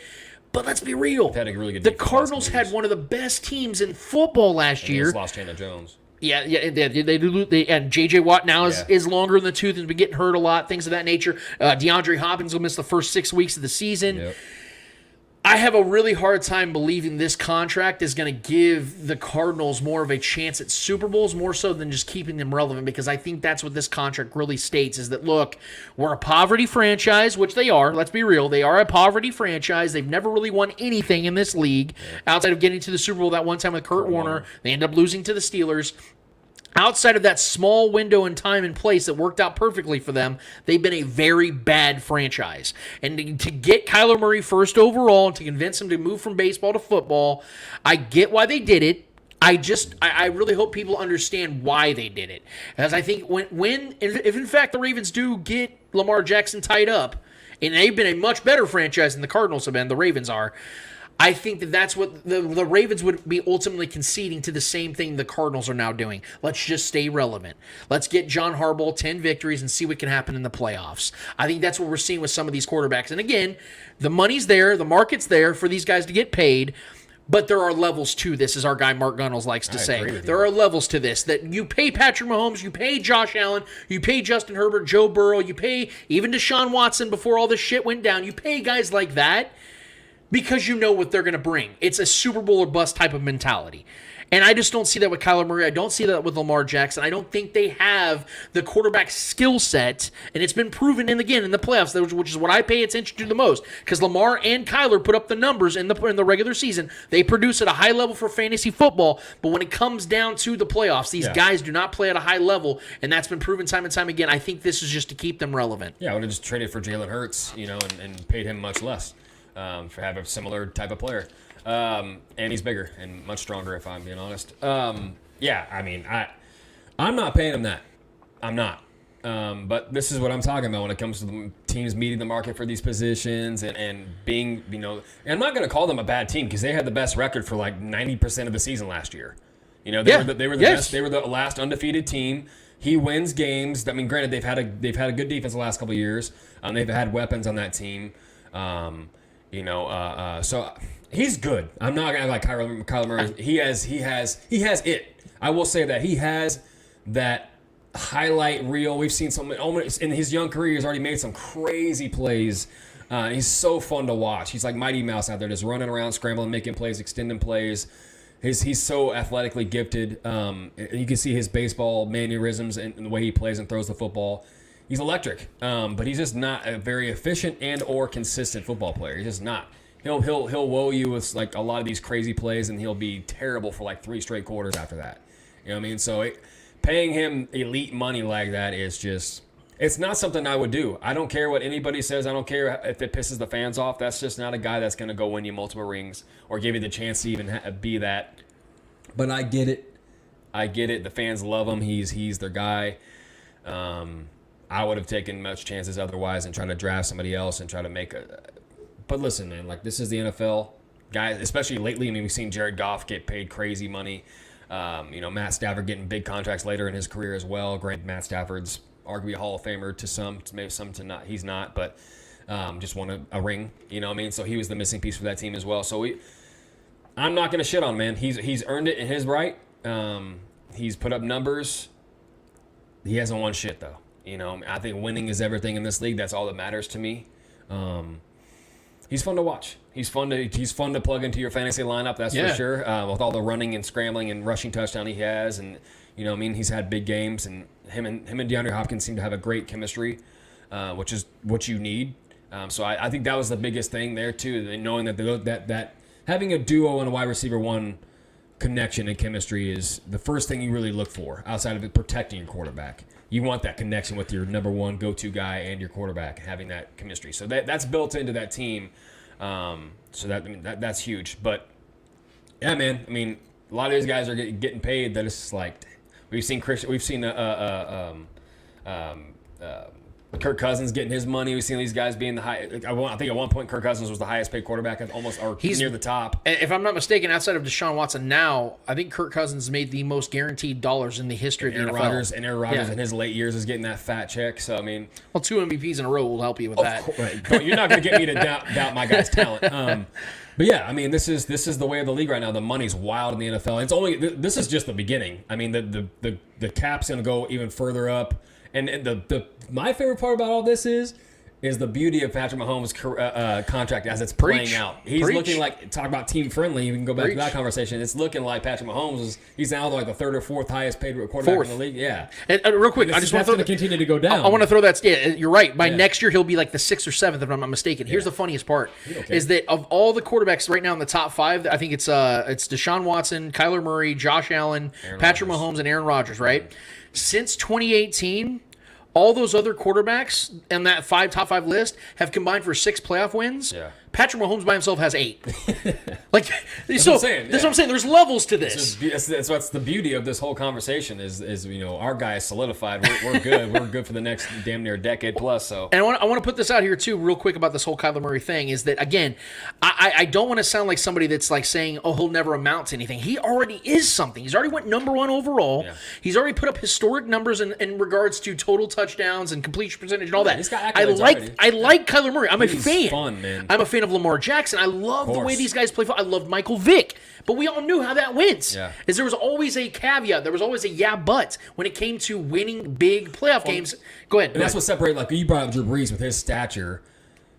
Speaker 2: But let's be real.
Speaker 8: Had a really good
Speaker 2: the Cardinals had one of the best teams in football last year.
Speaker 8: Lost Chandler Jones.
Speaker 2: Yeah, they do. And J.J. Watt now is longer in the tooth and has been getting hurt a lot, things of that nature. DeAndre Hopkins will miss the first 6 weeks of the season.
Speaker 8: Yep.
Speaker 2: I have a really hard time believing this contract is going to give the Cardinals more of a chance at Super Bowls, more so than just keeping them relevant, because I think that's what this contract really states, is that, look, we're a poverty franchise, which they are. Let's be real. They are a poverty franchise. They've never really won anything in this league outside of getting to the Super Bowl that one time with Kurt Warner. They end up losing to the Steelers. Outside of that small window in time and place that worked out perfectly for them, they've been a very bad franchise. And to get Kyler Murray first overall and to convince him to move from baseball to football, I get why they did it. I really hope people understand why they did it. As I think if in fact the Ravens do get Lamar Jackson tied up, and they've been a much better franchise than the Cardinals have been, the Ravens are, I think that's what the Ravens would be ultimately conceding to the same thing the Cardinals are now doing. Let's just stay relevant. Let's get John Harbaugh 10 victories and see what can happen in the playoffs. I think that's what we're seeing with some of these quarterbacks. And again, the money's there, the market's there for these guys to get paid, but there are levels to this, as our guy Mark Gunnels likes to say. There are levels to this, that you pay Patrick Mahomes, you pay Josh Allen, you pay Justin Herbert, Joe Burrow, you pay even Deshaun Watson before all this shit went down. You pay guys like that because you know what they're going to bring. It's a Super Bowl or bust type of mentality. And I just don't see that with Kyler Murray. I don't see that with Lamar Jackson. I don't think they have the quarterback skill set, and it's been proven in the playoffs, which is what I pay attention to the most, because Lamar and Kyler put up the numbers in the regular season. They produce at a high level for fantasy football, but when it comes down to the playoffs, these guys do not play at a high level, and that's been proven time and time again. I think this is just to keep them relevant.
Speaker 8: Yeah, I would have just traded for Jalen Hurts, and paid him much less. For have a similar type of player. And he's bigger and much stronger, if I'm being honest. I'm not paying him that. I'm not. But this is what I'm talking about when it comes to the teams meeting the market for these positions and being, and I'm not going to call them a bad team because they had the best record for like 90% of the season last year. They were the best. They were the last undefeated team. He wins games. I mean, granted, they've had a good defense the last couple of years. They've had weapons on that team. So he's good. I'm not gonna like Kyler Murray. He has it. I will say that he has that highlight reel. We've seen some in his young career. He's already made some crazy plays. He's so fun to watch. He's like Mighty Mouse out there, just running around, scrambling, making plays, extending plays. He's so athletically gifted. You can see his baseball mannerisms and the way he plays and throws the football. He's electric, but he's just not a very efficient and or consistent football player. He's just not. He'll woe you with like a lot of these crazy plays, and he'll be terrible for like 3 straight quarters after that. You know what I mean? So paying him elite money like that is just, it's not something I would do. I don't care what anybody says. I don't care if it pisses the fans off. That's just not a guy that's going to go win you multiple rings or give you the chance to even be that. But I get it. The fans love him. He's their guy. I would have taken much chances otherwise and tried to draft somebody else and try to make a. But listen, man, like this is the NFL, guys. Especially lately, I mean, we've seen Jared Goff get paid crazy money. Matt Stafford getting big contracts later in his career as well. Granted, Matt Stafford's arguably a Hall of Famer to some, maybe some to not. He's not, but just won a ring. You know what I mean? So he was the missing piece for that team as well. So I'm not gonna shit on him, man. He's earned it in his right. He's put up numbers. He hasn't won shit though. I think winning is everything in this league. That's all that matters to me. He's fun to watch. He's fun to plug into your fantasy lineup. That's for sure. With all the running and scrambling and rushing touchdown he has, and he's had big games. And him and DeAndre Hopkins seem to have a great chemistry, which is what you need. So I think that was the biggest thing there too. Knowing that having a duo and a wide receiver one connection and chemistry is the first thing you really look for outside of it protecting your quarterback. You want that connection with your number one go-to guy and your quarterback, having that chemistry. So that's built into that team. So that's huge. But yeah, man. I mean, a lot of these guys are getting paid. That it's like we've seen Kirk Cousins getting his money. We've seen these guys being the high. I think at one point Kirk Cousins was the highest paid quarterback, he's near the top.
Speaker 2: If I'm not mistaken, outside of Deshaun Watson, now I think Kirk Cousins made the most guaranteed dollars in the history of the NFL.
Speaker 8: Aaron Rodgers in his late years is getting that fat check. So I mean,
Speaker 2: well, 2 MVPs in a row will help you with that.
Speaker 8: Right. You're not going to get me to doubt my guy's talent. But yeah, I mean, this is the way of the league right now. The money's wild in the NFL. This is just the beginning. I mean, the cap's going to go even further up. And my favorite part about all this is the beauty of Patrick Mahomes' contract as it's playing out. He's looking like, talk about team friendly. You can go back to that conversation. It's looking like Patrick Mahomes he's now like the third or fourth highest paid quarterback in the league. Yeah.
Speaker 2: And real quick, I just want to
Speaker 8: continue to go down.
Speaker 2: I want to throw that. Yeah, you're right. By next year, he'll be like the 6th or 7th, if I'm not mistaken. Here's the funniest part: is that of all the quarterbacks right now in the top 5, I think it's Deshaun Watson, Kyler Murray, Josh Allen, Patrick Mahomes, and Aaron Rodgers. Right? Since 2018. All those other quarterbacks in that top 5 list have combined for 6 playoff wins.
Speaker 8: Yeah.
Speaker 2: Patrick Mahomes by himself has 8.
Speaker 8: That's what I'm saying.
Speaker 2: That's what I'm saying. There's levels to this.
Speaker 8: That's what's the beauty of this whole conversation is our guy is solidified. We're good. We're good for the next damn near decade plus. So.
Speaker 2: And I want to put this out here too, real quick about this whole Kyler Murray thing. Is that again, I don't want to sound like somebody that's like saying, oh, he'll never amount to anything. He already is something. He's already went number 1 overall. Yeah. He's already put up historic numbers in regards to total touchdowns and completion percentage and all that. I like Kyler Murray. I'm a fan.
Speaker 8: Fun, man.
Speaker 2: I'm a fan of Lamar Jackson. I love the way these guys play football. I love Michael Vick. But we all knew how that went.
Speaker 8: Yeah.
Speaker 2: Is there was always a caveat. There was always a but when it came to winning big playoff games. Go ahead.
Speaker 8: And that's what separated, like you brought up Drew Brees with his stature.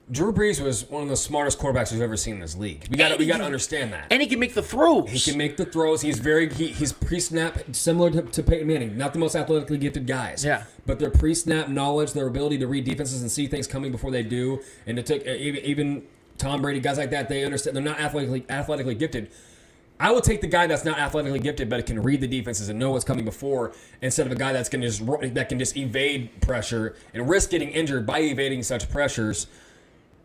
Speaker 8: Drew Brees was one of the smartest quarterbacks we've ever seen in this league. We got to understand that.
Speaker 2: And he can make the throws.
Speaker 8: He can make the throws. He's he's pre-snap similar to Peyton Manning. Not the most athletically gifted guys.
Speaker 2: Yeah.
Speaker 8: But their pre-snap knowledge, their ability to read defenses and see things coming before they do, and to take even Tom Brady, guys like that, they understand they're not athletically gifted. I would take the guy that's not athletically gifted but can read the defenses and know what's coming before instead of a guy that can just evade pressure and risk getting injured by evading such pressures.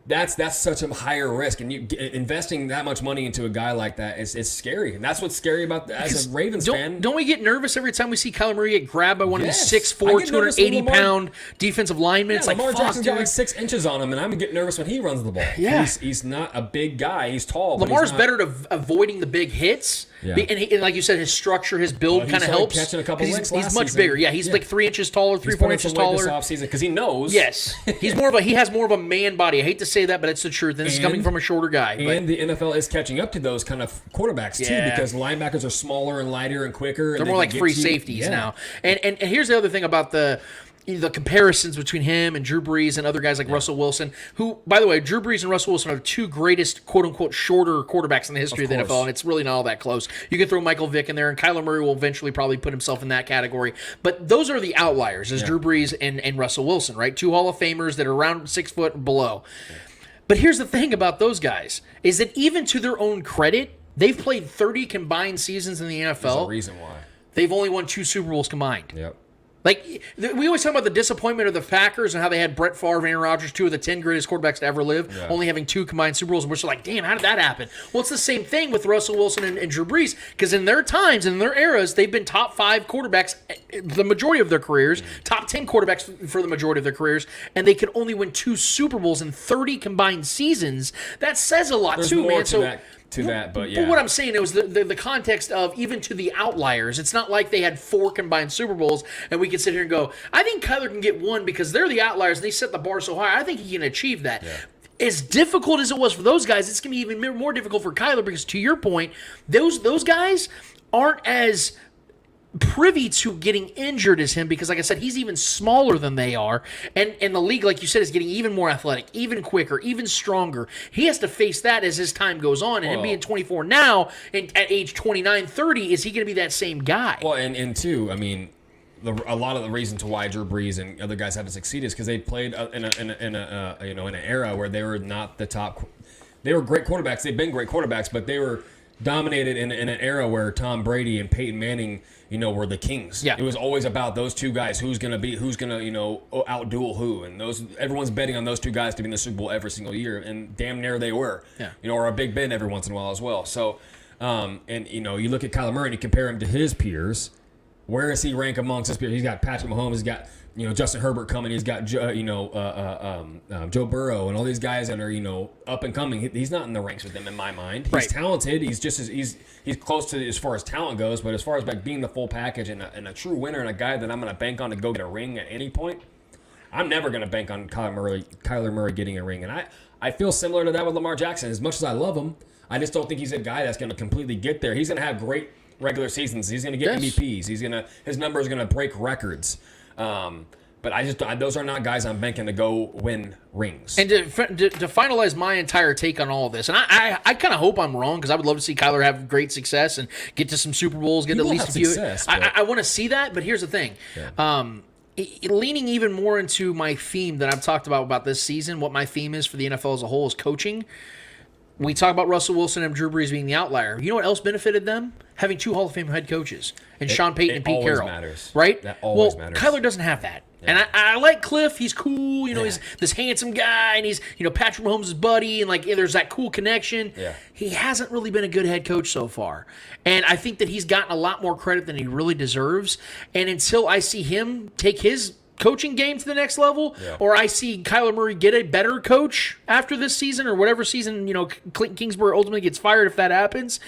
Speaker 8: That's such a higher risk, and investing that much money into a guy like that is scary, and that's what's scary about as a Ravens fan.
Speaker 2: Don't we get nervous every time we see Kyler Murray get grabbed by one of these 6'4", 280-pound defensive linemen? It's
Speaker 8: Lamar Jackson's got like 6 inches on him, and I'm getting nervous when he runs the ball.
Speaker 2: Yeah.
Speaker 8: He's not a big guy. He's tall.
Speaker 2: Lamar's better at avoiding the big hits. Yeah. And like you said, his structure, his build kind of helps.
Speaker 8: Catching a couple
Speaker 2: he's much bigger. Yeah, he's like 3 inches taller, 3-4 inches taller.
Speaker 8: Because he knows.
Speaker 2: Yes, he has more of a man body. I hate to say that, but it's the truth. And this is coming from a shorter guy.
Speaker 8: And the NFL is catching up to those kind of quarterbacks too, because linebackers are smaller and lighter and quicker.
Speaker 2: They're more like free safeties now. And here's the other thing about the comparisons between him and Drew Brees and other guys like Russell Wilson, who, by the way, Drew Brees and Russell Wilson are the 2 greatest quote-unquote shorter quarterbacks in the history of the NFL, and it's really not all that close. You can throw Michael Vick in there, and Kyler Murray will eventually probably put himself in that category. But those are the outliers, Drew Brees and Russell Wilson, right? 2 Hall of Famers that are around 6 foot and below. But here's the thing about those guys, is that even to their own credit, they've played 30 combined seasons in the NFL.
Speaker 8: There's a reason why.
Speaker 2: They've only won 2 Super Bowls combined.
Speaker 8: Yep.
Speaker 2: Like, we always talk about the disappointment of the Packers and how they had Brett Favre and Aaron Rodgers, 2 of the 10 greatest quarterbacks to ever live, only having 2 combined Super Bowls, and we're just like, damn, how did that happen? Well, it's the same thing with Russell Wilson and Drew Brees, because in their times, in their eras, they've been top 5 quarterbacks the majority of their careers, top 10 quarterbacks for the majority of their careers, and they could only win 2 Super Bowls in 30 combined seasons. That says a lot, too, man. But what I'm saying is the context of even to the outliers, it's not like they had 4 combined Super Bowls and we can sit here and go, I think Kyler can get 1 because they're the outliers and they set the bar so high. I think he can achieve that. Yeah. As difficult as it was for those guys, it's going to be even more difficult for Kyler because, to your point, those guys aren't as privy to getting injured as him because, like I said, he's even smaller than they are. And the league, like you said, is getting even more athletic, even quicker, even stronger. He has to face that as his time goes on. And him being 24 now, and at age 29, 30, is he going to be that same guy?
Speaker 8: Well, and two, I mean, a lot of the reason to why Drew Brees and other guys haven't succeeded is because they played in an era where they were not the top. They were great quarterbacks. They've been great quarterbacks, but they were dominated in an era where Tom Brady and Peyton Manning, were the kings.
Speaker 2: Yeah.
Speaker 8: It was always about those 2 guys. Who's gonna outduel who, and everyone's betting on those 2 guys to be in the Super Bowl every single year, and damn near they were.
Speaker 2: Yeah.
Speaker 8: Or a Big Ben every once in a while as well. So, you look at Kyler Murray and you compare him to his peers. Where does he rank amongst his peers? He's got Patrick Mahomes. He's got Justin Herbert coming. He's got Joe Burrow and all these guys that are up and coming. He's not in the ranks with them in my mind. He's talented. He's just he's close to as far as talent goes. But as far as like being the full package and a true winner and a guy that I'm going to bank on to go get a ring at any point, I'm never going to bank on Kyler Murray getting a ring. And I feel similar to that with Lamar Jackson. As much as I love him, I just don't think he's a guy that's going to completely get there. He's going to have great regular seasons. He's going to get MVPs. His number is going to break records. But those are not guys I'm banking to go win rings.
Speaker 2: And to finalize my entire take on all of this, and I kind of hope I'm wrong because I would love to see Kyler have great success and get to some Super Bowls, get at least a few.
Speaker 8: Success,
Speaker 2: I want to see that, but here's the thing. Yeah. Leaning even more into my theme that I've talked about this season, what my theme is for the NFL as a whole is coaching. We talk about Russell Wilson and Drew Brees being the outlier. You know what else benefited them? Having 2 Hall of Fame head coaches, and Sean Payton and Pete Carroll.
Speaker 8: Matters.
Speaker 2: Right?
Speaker 8: That always matters.
Speaker 2: Kyler doesn't have that. Yeah. And I like Cliff. He's cool. He's this handsome guy, and he's Patrick Mahomes' buddy, and there's that cool connection.
Speaker 8: Yeah.
Speaker 2: He hasn't really been a good head coach so far, and I think that he's gotten a lot more credit than he really deserves. And until I see him take his coaching game to the next level, or I see Kyler Murray get a better coach after this season or whatever season, Clinton Kingsbury ultimately gets fired if that happens.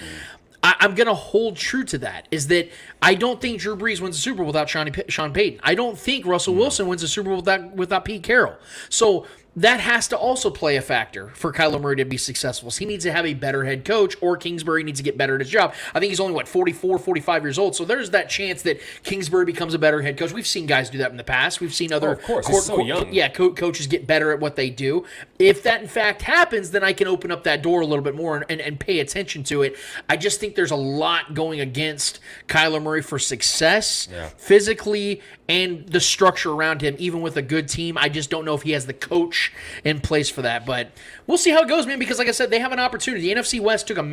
Speaker 2: I'm going to hold true to that, is that I don't think Drew Brees wins a Super Bowl without Sean Payton. I don't think Russell Wilson wins a Super Bowl without Pete Carroll. So that has to also play a factor for Kyler Murray to be successful. So he needs to have a better head coach, or Kingsbury needs to get better at his job. I think he's only, 44, 45 years old. So there's that chance that Kingsbury becomes a better head coach. We've seen guys do that in the past. We've seen other
Speaker 8: he's so young.
Speaker 2: Coaches get better at what they do. If that, in fact, happens, then I can open up that door a little bit more and pay attention to it. I just think there's a lot going against Kyler Murray for success physically and the structure around him, even with a good team. I just don't know if he has the coach in place for that, but we'll see how it goes, man. Because, like I said, they have an opportunity. The NFC West took a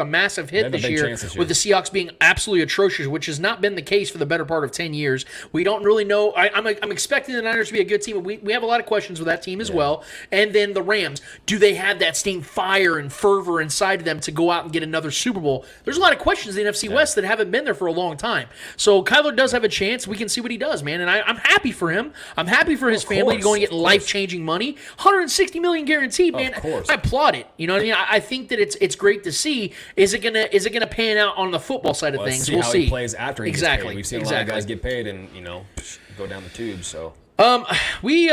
Speaker 2: massive hit this year with the Seahawks being absolutely atrocious, which has not been the case for the better part of 10 years. We don't really know. I'm expecting the Niners to be a good team, but we have a lot of questions with that team as well. And then the Rams, do they have that same fire and fervor inside of them to go out and get another Super Bowl? There's a lot of questions in the NFC West that haven't been there for a long time. So Kyler does have a chance. We can see what he does, man. And I'm happy for him. I'm happy for his family to go and get life-changing money. $160 million guaranteed, man. I applaud it. You know what I mean? I think that it's great to see. Is it gonna pan out on the football side of things? We'll see.
Speaker 8: He plays after he gets paid. We've seen a lot of guys get paid and go down the tube. So
Speaker 2: we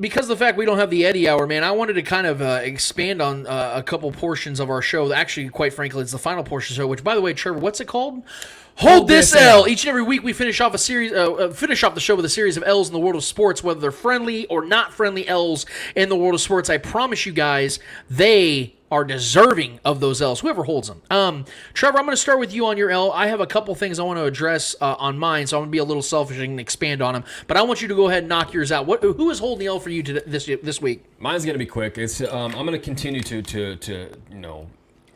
Speaker 2: because of the fact we don't have the Eddie Hour, man, I wanted to kind of expand on a couple portions of our show. Actually, quite frankly, it's the final portion of the show, which, by the way, Trevor, what's it called? Hold this L. Each and every week we finish off the show with a series of L's in the world of sports, whether they're friendly or not friendly L's in the world of sports. I promise you guys, they are deserving of those L's, whoever holds them. Trevor, I'm going to start with you on your L. I have a couple things I want to address on mine, so I'm going to be a little selfish and expand on them. But I want you to go ahead and knock yours out. Who is holding the L for you this week?
Speaker 8: Mine's going to be quick. It's I'm going to continue to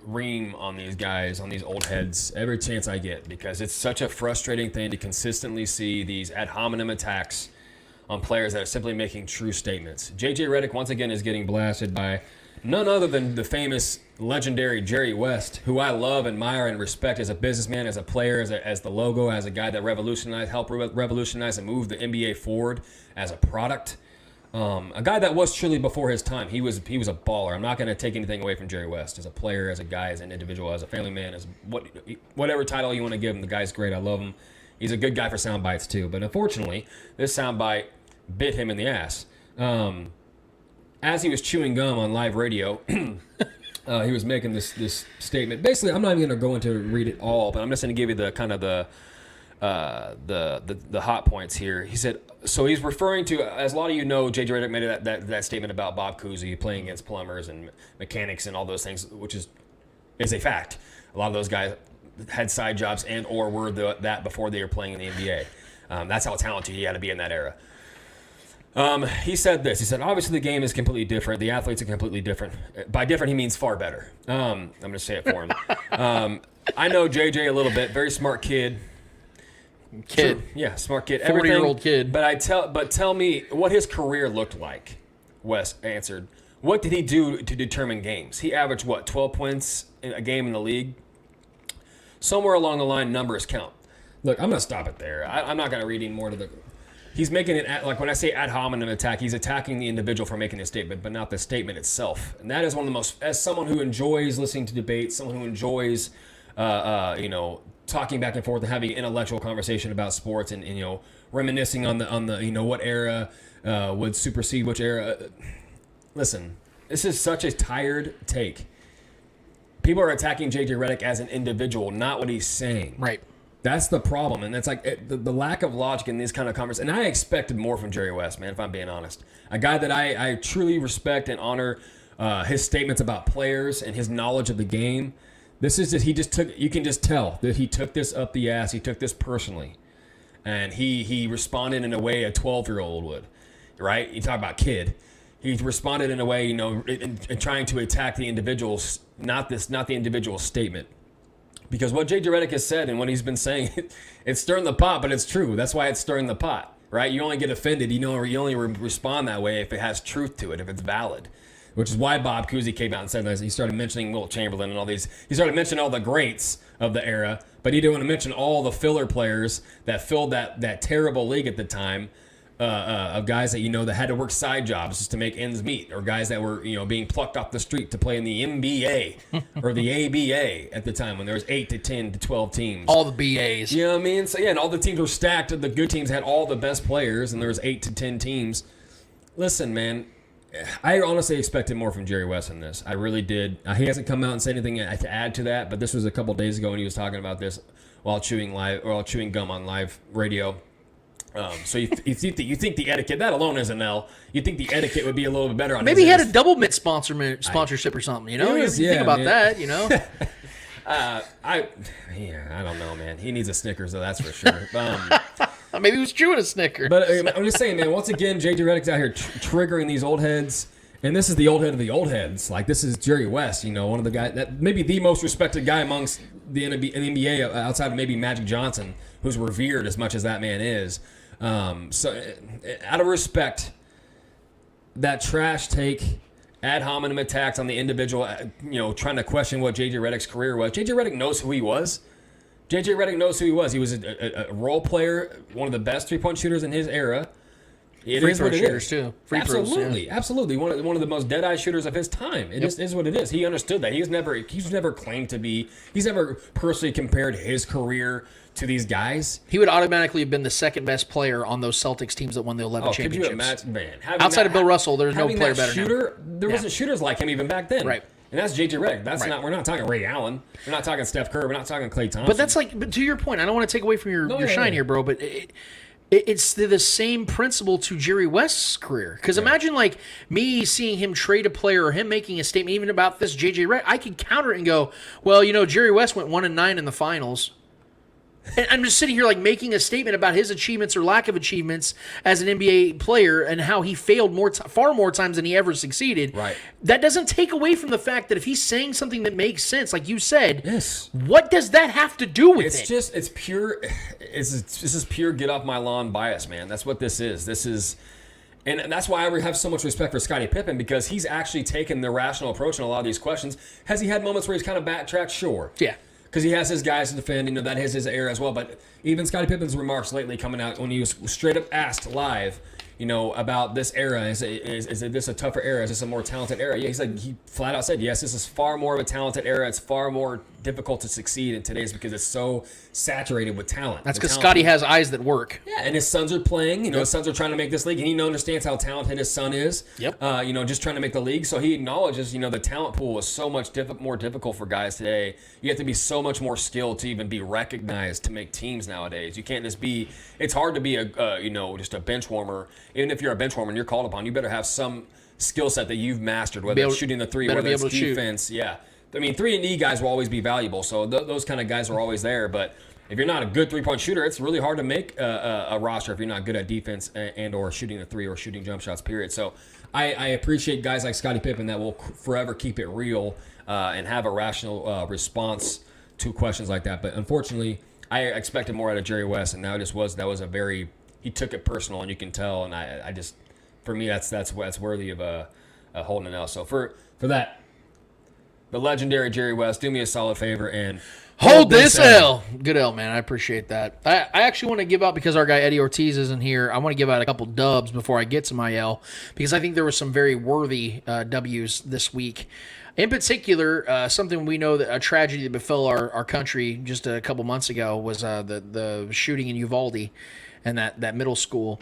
Speaker 8: ream on these guys, on these old heads, every chance I get, because it's such a frustrating thing to consistently see these ad hominem attacks on players that are simply making true statements. J.J. Redick, once again, is getting blasted by none other than the famous, legendary Jerry West, who I love, admire, and respect as a businessman, as a player, as the logo, as a guy that helped revolutionize and move the NBA forward as a product. A guy that was truly before his time. He was a baller. I'm not going to take anything away from Jerry West as a player, as a guy, as an individual, as a family man, as whatever title you want to give him. The guy's great. I love him. He's a good guy for sound bites too. But unfortunately, this sound bite bit him in the ass. As he was chewing gum on live radio, he was making this statement. Basically, I'm not even going to go into read it all, but I'm just going to give you the kind of the hot points here. He said, so he's referring to, as a lot of you know, J.J. Redick made that statement about Bob Cousy playing against plumbers and mechanics and all those things, which is a fact. A lot of those guys had side jobs and or were that before they were playing in the NBA. That's how talented he had to be in that era. He said this. He said, obviously the game is completely different. The athletes are completely different. By different, he means far better. I'm going to say it for him. I know JJ a little bit. Very smart kid. True. Yeah, smart kid.
Speaker 2: 40-year-old kid.
Speaker 8: But tell me what his career looked like. Wes answered. What did he do to determine games? He averaged 12 points in a game in the league? Somewhere along the line, numbers count. Look, I'm going to stop it there. I'm not going to read any more to the. He's making it like when I say ad hominem attack, he's attacking the individual for making a statement, but not the statement itself. And that is one of the most. As someone who enjoys listening to debates, someone who enjoys, talking back and forth and having an intellectual conversation about sports and reminiscing on the what era would supersede which era. Listen, this is such a tired take. People are attacking JJ Redick as an individual, not what he's saying.
Speaker 2: Right.
Speaker 8: That's the problem, and it's like the lack of logic in these kind of conversations. And I expected more from Jerry West, man, if I'm being honest. A guy that I truly respect and honor his statements about players and his knowledge of the game. This is just, you can just tell that he took this up the ass. He took this personally. And he responded in a way a 12-year-old would, right? You talk about kid. He responded in a way, in trying to attack the individuals, not the individual statement. Because what J.J. Redick has said and what he's been saying, it's stirring the pot, but it's true. That's why it's stirring the pot, right? You only get offended. You only respond that way if it has truth to it, if it's valid. Which is why Bob Cousy came out and said this. He started mentioning Wilt Chamberlain and all these. He started mentioning all the greats of the era, but he didn't want to mention all the filler players that filled that terrible league at the time. Of guys that that had to work side jobs just to make ends meet, or guys that were being plucked off the street to play in the NBA or the ABA at the time when there was 8 to 10 to 12 teams.
Speaker 2: All the BAs.
Speaker 8: You know what I mean? So yeah, and all the teams were stacked. The good teams had all the best players, and there was 8 to 10 teams. Listen, man, I honestly expected more from Jerry West in this. I really did. He hasn't come out and said anything to add to that, but this was a couple days ago when he was talking about this while chewing gum on live radio. So you think the etiquette, that alone is an L. You think the etiquette would be a little bit better on
Speaker 2: maybe he had a double mitt sponsorship or something, you think about that,
Speaker 8: I don't know, man. He needs a Snickers, though, that's for sure.
Speaker 2: Maybe he was chewing a Snicker.
Speaker 8: But I'm just saying, man, once again, J.J. Redick's out here triggering these old heads. And this is the old head of the old heads. Like, this is Jerry West, one of the guys, that maybe the most respected guy amongst the NBA outside of maybe Magic Johnson, who's revered as much as that man is. So, out of respect, that trash take, ad hominem attacks on the individual, trying to question what J.J. Redick's career was. J.J. Redick knows who he was. J.J. Redick knows who he was. He was a role player, one of the best three-point shooters in his era.
Speaker 2: Free throw shooters, too.
Speaker 8: Absolutely. One of the most dead-eye shooters of his time. It just is what it is. He understood that. He's never claimed to be. He's never personally compared his career to these guys.
Speaker 2: He would automatically have been the second best player on those Celtics teams that won the 11 championships.
Speaker 8: Could you imagine, man?
Speaker 2: Outside of Bill Russell, there's no player better
Speaker 8: shooter, now. There wasn't shooters like him even back then.
Speaker 2: Right.
Speaker 8: And that's J.J. Redick. We're not talking Ray Allen. We're not talking Steph Curry. We're not talking Klay Thompson.
Speaker 2: But that's but to your point, I don't want to take away from your shine here, bro, but it's the same principle to Jerry West's career. Because imagine me seeing him trade a player or him making a statement even about this J.J. Redick. I could counter it and go, well, Jerry West went 1-9 in the finals. And I'm just sitting here making a statement about his achievements or lack of achievements as an NBA player and how he failed far more times than he ever succeeded.
Speaker 8: Right.
Speaker 2: That doesn't take away from the fact that if he's saying something that makes sense, like you said,
Speaker 8: yes.
Speaker 2: What does that have to do with it?
Speaker 8: It's pure. This is pure get off my lawn bias, man. That's what this is. And that's why I have so much respect for Scottie Pippen, because he's actually taken the rational approach in a lot of these questions. Has he had moments where he's kind of backtracked? Sure.
Speaker 2: Yeah.
Speaker 8: Because he has his guys to defend, that is his era as well. But even Scottie Pippen's remarks lately coming out when he was straight up asked live, about this era, is this a tougher era? Is this a more talented era? Yeah, he flat out said, yes, this is far more of a talented era. It's far more difficult to succeed in today's because it's so saturated with talent.
Speaker 2: That's because Scottie has eyes that work.
Speaker 8: Yeah, and his sons are playing. His sons are trying to make this league, and he understands how talented his son is.
Speaker 2: Yep.
Speaker 8: Just trying to make the league. So he acknowledges, the talent pool is so much more difficult for guys today. You have to be so much more skilled to even be recognized to make teams nowadays. You can't just be. It's hard to be just a bench warmer. Even if you're a bench warmer and you're called upon, you better have some skill set that you've mastered, whether it's shooting the three, whether it's defense. Yeah. I mean, 3-and-D guys will always be valuable, so those kind of guys are always there. But if you're not a good three-point shooter, it's really hard to make a roster if you're not good at defense and or shooting the three or shooting jump shots, period. So I appreciate guys like Scottie Pippen that will forever keep it real and have a rational response to questions like that. But unfortunately, I expected more out of Jerry West, and that was a very – he took it personal, and you can tell. And I just – for me, that's worthy of a holding an L. So for that – the legendary Jerry West, do me a solid favor and
Speaker 2: Hold this L. Good L, man. I appreciate that. I actually want to give out, because our guy Eddie Ortiz isn't here, I want to give out a couple dubs before I get to my L, because I think there were some very worthy W's this week. In particular, something we know, that a tragedy that befell our country just a couple months ago was the shooting in Uvalde and that middle school.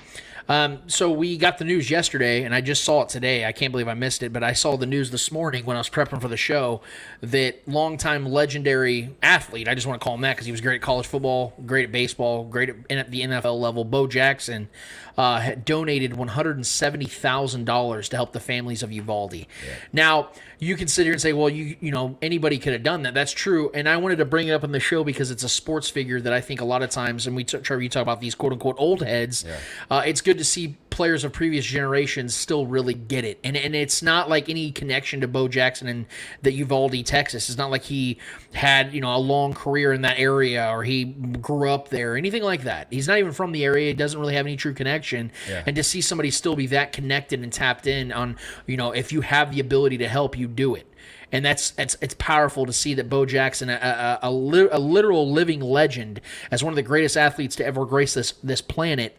Speaker 2: So we got the news yesterday, and I just saw it today. I can't believe I missed it, but I saw the news this morning when I was prepping for the show that longtime legendary athlete, I just want to call him that because he was great at college football, great at baseball, great at the NFL level, Bo Jackson, had donated $170,000 to help the families of Uvalde. Yeah. Now, you can sit here and say, well, you know, anybody could have done that. That's true, and I wanted to bring it up on the show because it's a sports figure that I think a lot of times, and Trevor, you talk about these quote-unquote old heads, it's good to see players of previous generations still really get it. And it's not like any connection to Bo Jackson and the Uvalde, Texas. It's not like he had, a long career in that area or he grew up there or anything like that. He's not even from the area. He doesn't really have any true connection. Yeah. And to see somebody still be that connected and tapped in on, if you have the ability to help, you do it. And it's powerful to see that Bo Jackson, a literal living legend, as one of the greatest athletes to ever grace this planet,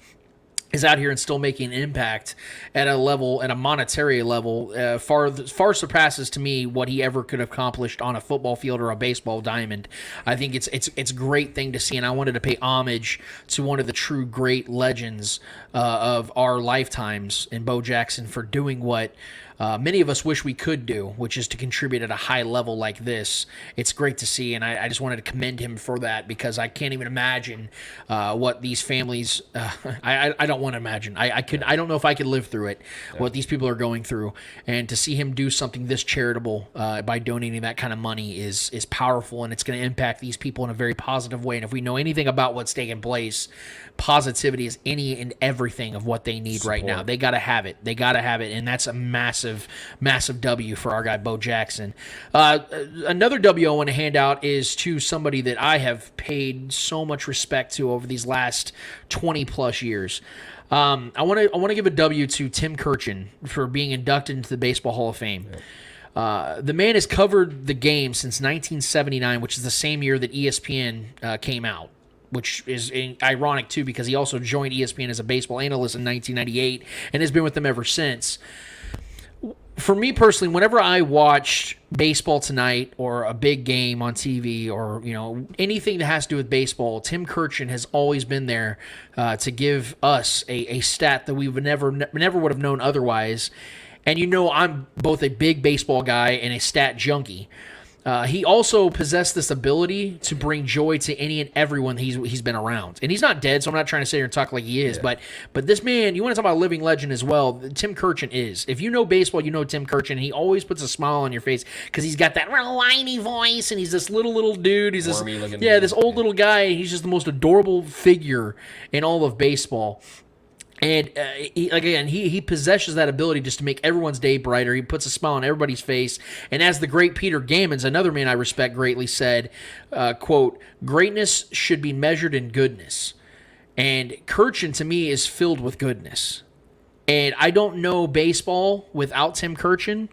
Speaker 2: is out here and still making an impact at a monetary level, far surpasses to me what he ever could have accomplished on a football field or a baseball diamond. I think it's a great thing to see, and I wanted to pay homage to one of the true great legends of our lifetimes in Bo Jackson for doing what many of us wish we could do, which is to contribute at a high level like this. It's great to see, and I just wanted to commend him for that because I can't even imagine what these families. I don't want to imagine. I don't know if I could live through it. Yeah. What these people are going through, and to see him do something this charitable by donating that kind of money is powerful, and it's going to impact these people in a very positive way. And if we know anything about what's taking place, positivity is any and everything of what they need right now. They got to have it. And that's a massive W for our guy Bo Jackson. Another W I want to hand out is to somebody that I have paid so much respect to over these last 20 plus years. I want to give a W to Tim Kurkjian for being inducted into the Baseball Hall of Fame. The man has covered the game since 1979, which is the same year that ESPN came out, which is ironic, too, because he also joined ESPN as a baseball analyst in 1998 and has been with them ever since. For me personally, whenever I watch Baseball Tonight or a big game on TV or, anything that has to do with baseball, Tim Kurkjian has always been there to give us a stat that we would never would have known otherwise. And I'm both a big baseball guy and a stat junkie. He also possessed this ability to bring joy to any and everyone he's been around. And he's not dead, so I'm not trying to sit here and talk like he is. Yeah. But this man, you want to talk about a living legend as well, Tim Kurkjian is. If you know baseball, you know Tim Kurkjian. He always puts a smile on your face because he's got that real whiny voice, and he's this little dude. He's this old little guy. He's just the most adorable figure in all of baseball. And he possesses that ability just to make everyone's day brighter. He puts a smile on everybody's face. And as the great Peter Gammons, another man I respect greatly, said, quote, "Greatness should be measured in goodness." And Kurkjian, to me, is filled with goodness. And I don't know baseball without Tim Kurkjian.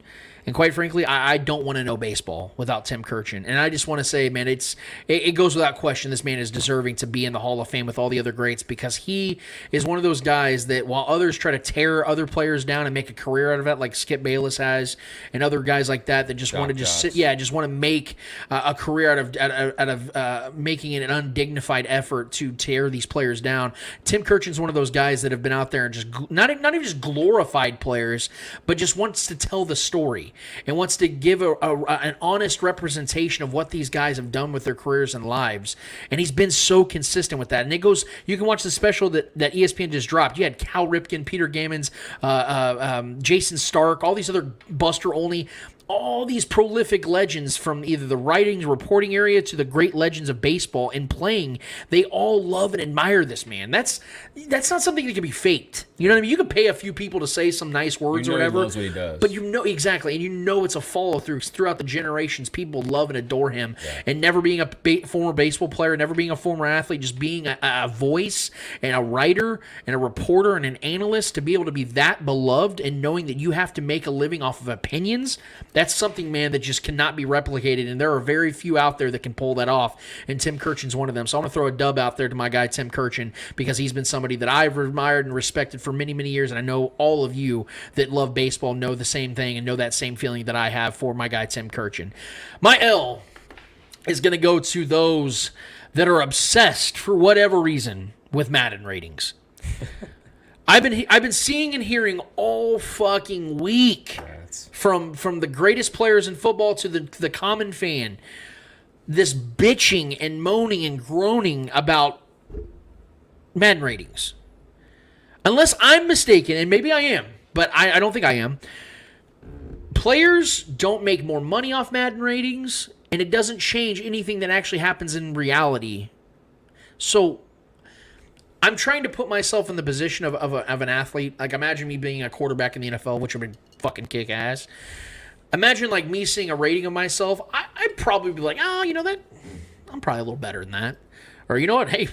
Speaker 2: And quite frankly, I don't want to know baseball without Tim Kurkjian. And I just want to say, man, it goes without question this man is deserving to be in the Hall of Fame with all the other greats because he is one of those guys that while others try to tear other players down and make a career out of it, like Skip Bayless has, and other guys like that just want to just want to make a career out of making it an undignified effort to tear these players down. Tim Kurkjian's one of those guys that have been out there and just not even just glorified players, but just wants to tell the story. And wants to give an honest representation of what these guys have done with their careers and lives. And he's been so consistent with that. And you can watch the special that ESPN just dropped. You had Cal Ripken, Peter Gammons, Jason Stark, all these other Buster Olney, all these prolific legends from either the writing, reporting area to the great legends of baseball and playing. They all love and admire this man. That's not something that can be faked. You know what I mean? You can pay a few people to say some nice words or whatever.
Speaker 8: He knows what he does.
Speaker 2: But exactly, and it's a follow through throughout the generations. People love and adore him, and never being a former baseball player, never being a former athlete, just being a voice and a writer and a reporter and an analyst to be able to be that beloved and knowing that you have to make a living off of opinions. That's something, man, that just cannot be replicated, and there are very few out there that can pull that off, and Tim Kirchin's one of them. So I'm going to throw a dub out there to my guy Tim Kirchin, because he's been somebody that I've admired and respected for many, many years, and I know all of you that love baseball know the same thing and know that same feeling that I have for my guy Tim Kirchin. My L is going to go to those that are obsessed, for whatever reason, with Madden ratings. I've been seeing and hearing all fucking week from the greatest players in football to the common fan, this bitching and moaning and groaning about Madden ratings. Unless I'm mistaken, and maybe I am, but I don't think I am, players don't make more money off Madden ratings, and it doesn't change anything that actually happens in reality. So I'm trying to put myself in the position of an athlete. Like, imagine me being a quarterback in the NFL, which would fucking kick ass. Imagine, like, me seeing a rating of myself. I'd probably be like, that I'm probably a little better than that. Or, you know what? Hey,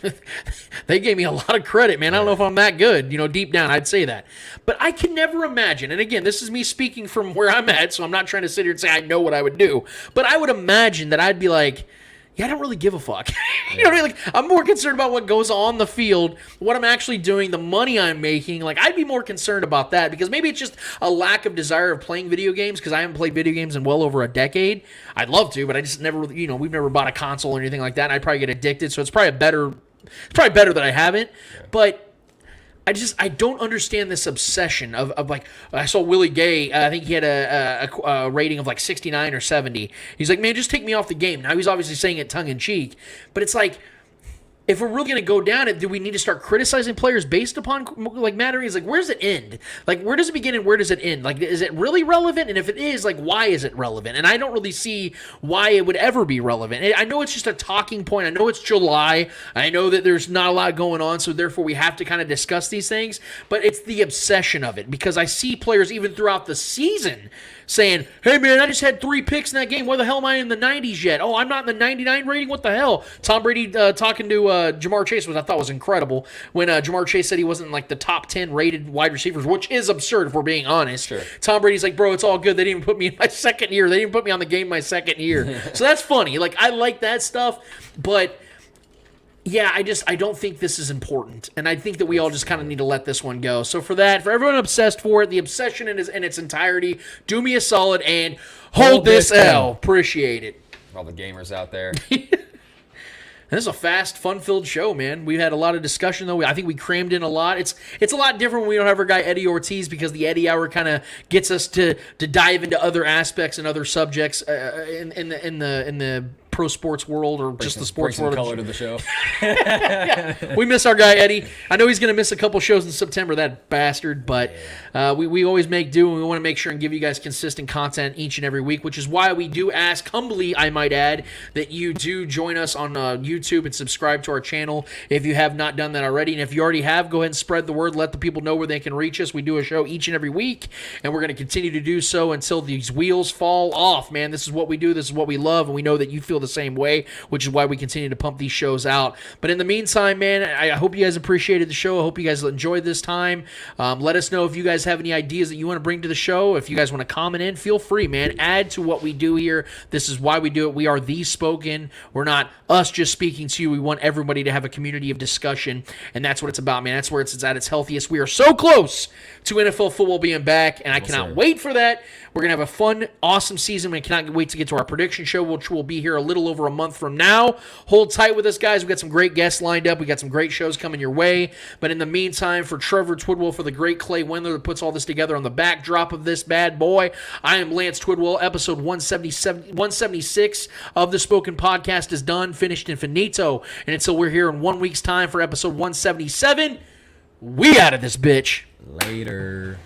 Speaker 2: they gave me a lot of credit, man. I don't know if I'm that good. Deep down, I'd say that. But I can never imagine, and again, this is me speaking from where I'm at, so I'm not trying to sit here and say I know what I would do. But I would imagine that I'd be like, yeah, I don't really give a fuck. You know what I mean? Like, I'm more concerned about what goes on the field, what I'm actually doing, the money I'm making. Like, I'd be more concerned about that, because maybe it's just a lack of desire of playing video games, because I haven't played video games in well over a decade. I'd love to, but I just never, we've never bought a console or anything like that, and I'd probably get addicted, so it's probably better that I haven't. Yeah. But I don't understand this obsession of like, I saw Willie Gay, I think he had a rating of like 69 or 70. He's like, man, just take me off the game. Now, he's obviously saying it tongue-in-cheek, but it's like, if we're really going to go down it, do we need to start criticizing players based upon, like, Madden ratings? Like, where does it end? Like, where does it begin and where does it end? Like, is it really relevant? And if it is, like, why is it relevant? And I don't really see why it would ever be relevant. I know it's just a talking point. I know it's July. I know that there's not a lot going on, so therefore we have to kind of discuss these things. But it's the obsession of it, because I see players even throughout the season saying, hey, man, I just had 3 picks in that game. Why the hell am I in the 90s yet? Oh, I'm not in the 99 rating? What the hell? Tom Brady talking to Jamar Chase, which I thought was incredible, when Jamar Chase said he wasn't like the top 10 rated wide receivers, which is absurd if we're being honest. Sure. Tom Brady's like, bro, it's all good. They didn't even put me in my second year. They didn't put me on the game my second year. So that's funny. Like, I like that stuff, but yeah, I don't think this is important, and I think that we all just kind of need to let this one go. So for everyone obsessed for it, the obsession in its entirety, do me a solid and hold this L. Appreciate it.
Speaker 8: All the gamers out there.
Speaker 2: This is a fast, fun-filled show, man. We had a lot of discussion, though. I think we crammed in a lot. It's a lot different when we don't have our guy Eddie Ortiz, because the Eddie Hour kind of gets us to dive into other aspects and other subjects in the pro sports world, or just the sports world.
Speaker 8: Color to the show.
Speaker 2: Yeah. We miss our guy Eddie. I know he's going to miss a couple shows in September, that bastard, but we always make do, and we want to make sure and give you guys consistent content each and every week, which is why we do ask, humbly I might add, that you do join us on YouTube and subscribe to our channel if you have not done that already. And if you already have, go ahead and spread the word. Let the people know where they can reach us. We do a show each and every week, and we're going to continue to do so until these wheels fall off, man. This is what we do. This is what we love, and we know that you feel the same way, which is why we continue to pump these shows out. But in the meantime, man, I hope you guys appreciated the show. I hope you guys enjoyed this time. Let us know if you guys have any ideas that you want to bring to the show. If you guys want to comment in, feel free, man. Add to what we do here. This is why we do it. We are the Spoken. We're not us just speaking to you. We want everybody to have a community of discussion, and that's what it's about, man. That's where it's at its healthiest. We are so close to NFL football being back, and I cannot wait for that. We're going to have a fun, awesome season. We cannot wait to get to our prediction show, which will be here a little over a month from now. Hold tight with us, guys. We've got some great guests lined up. We got some great shows coming your way. But in the meantime, for Trevor Twidwell, for the great Clay Wendler that puts all this together on the backdrop of this bad boy, I am Lance Twidwell. Episode 176 of the Spoken Podcast is done, finished, and finito. And until we're here in 1 week's time for episode 177, we out of this bitch.
Speaker 8: Later.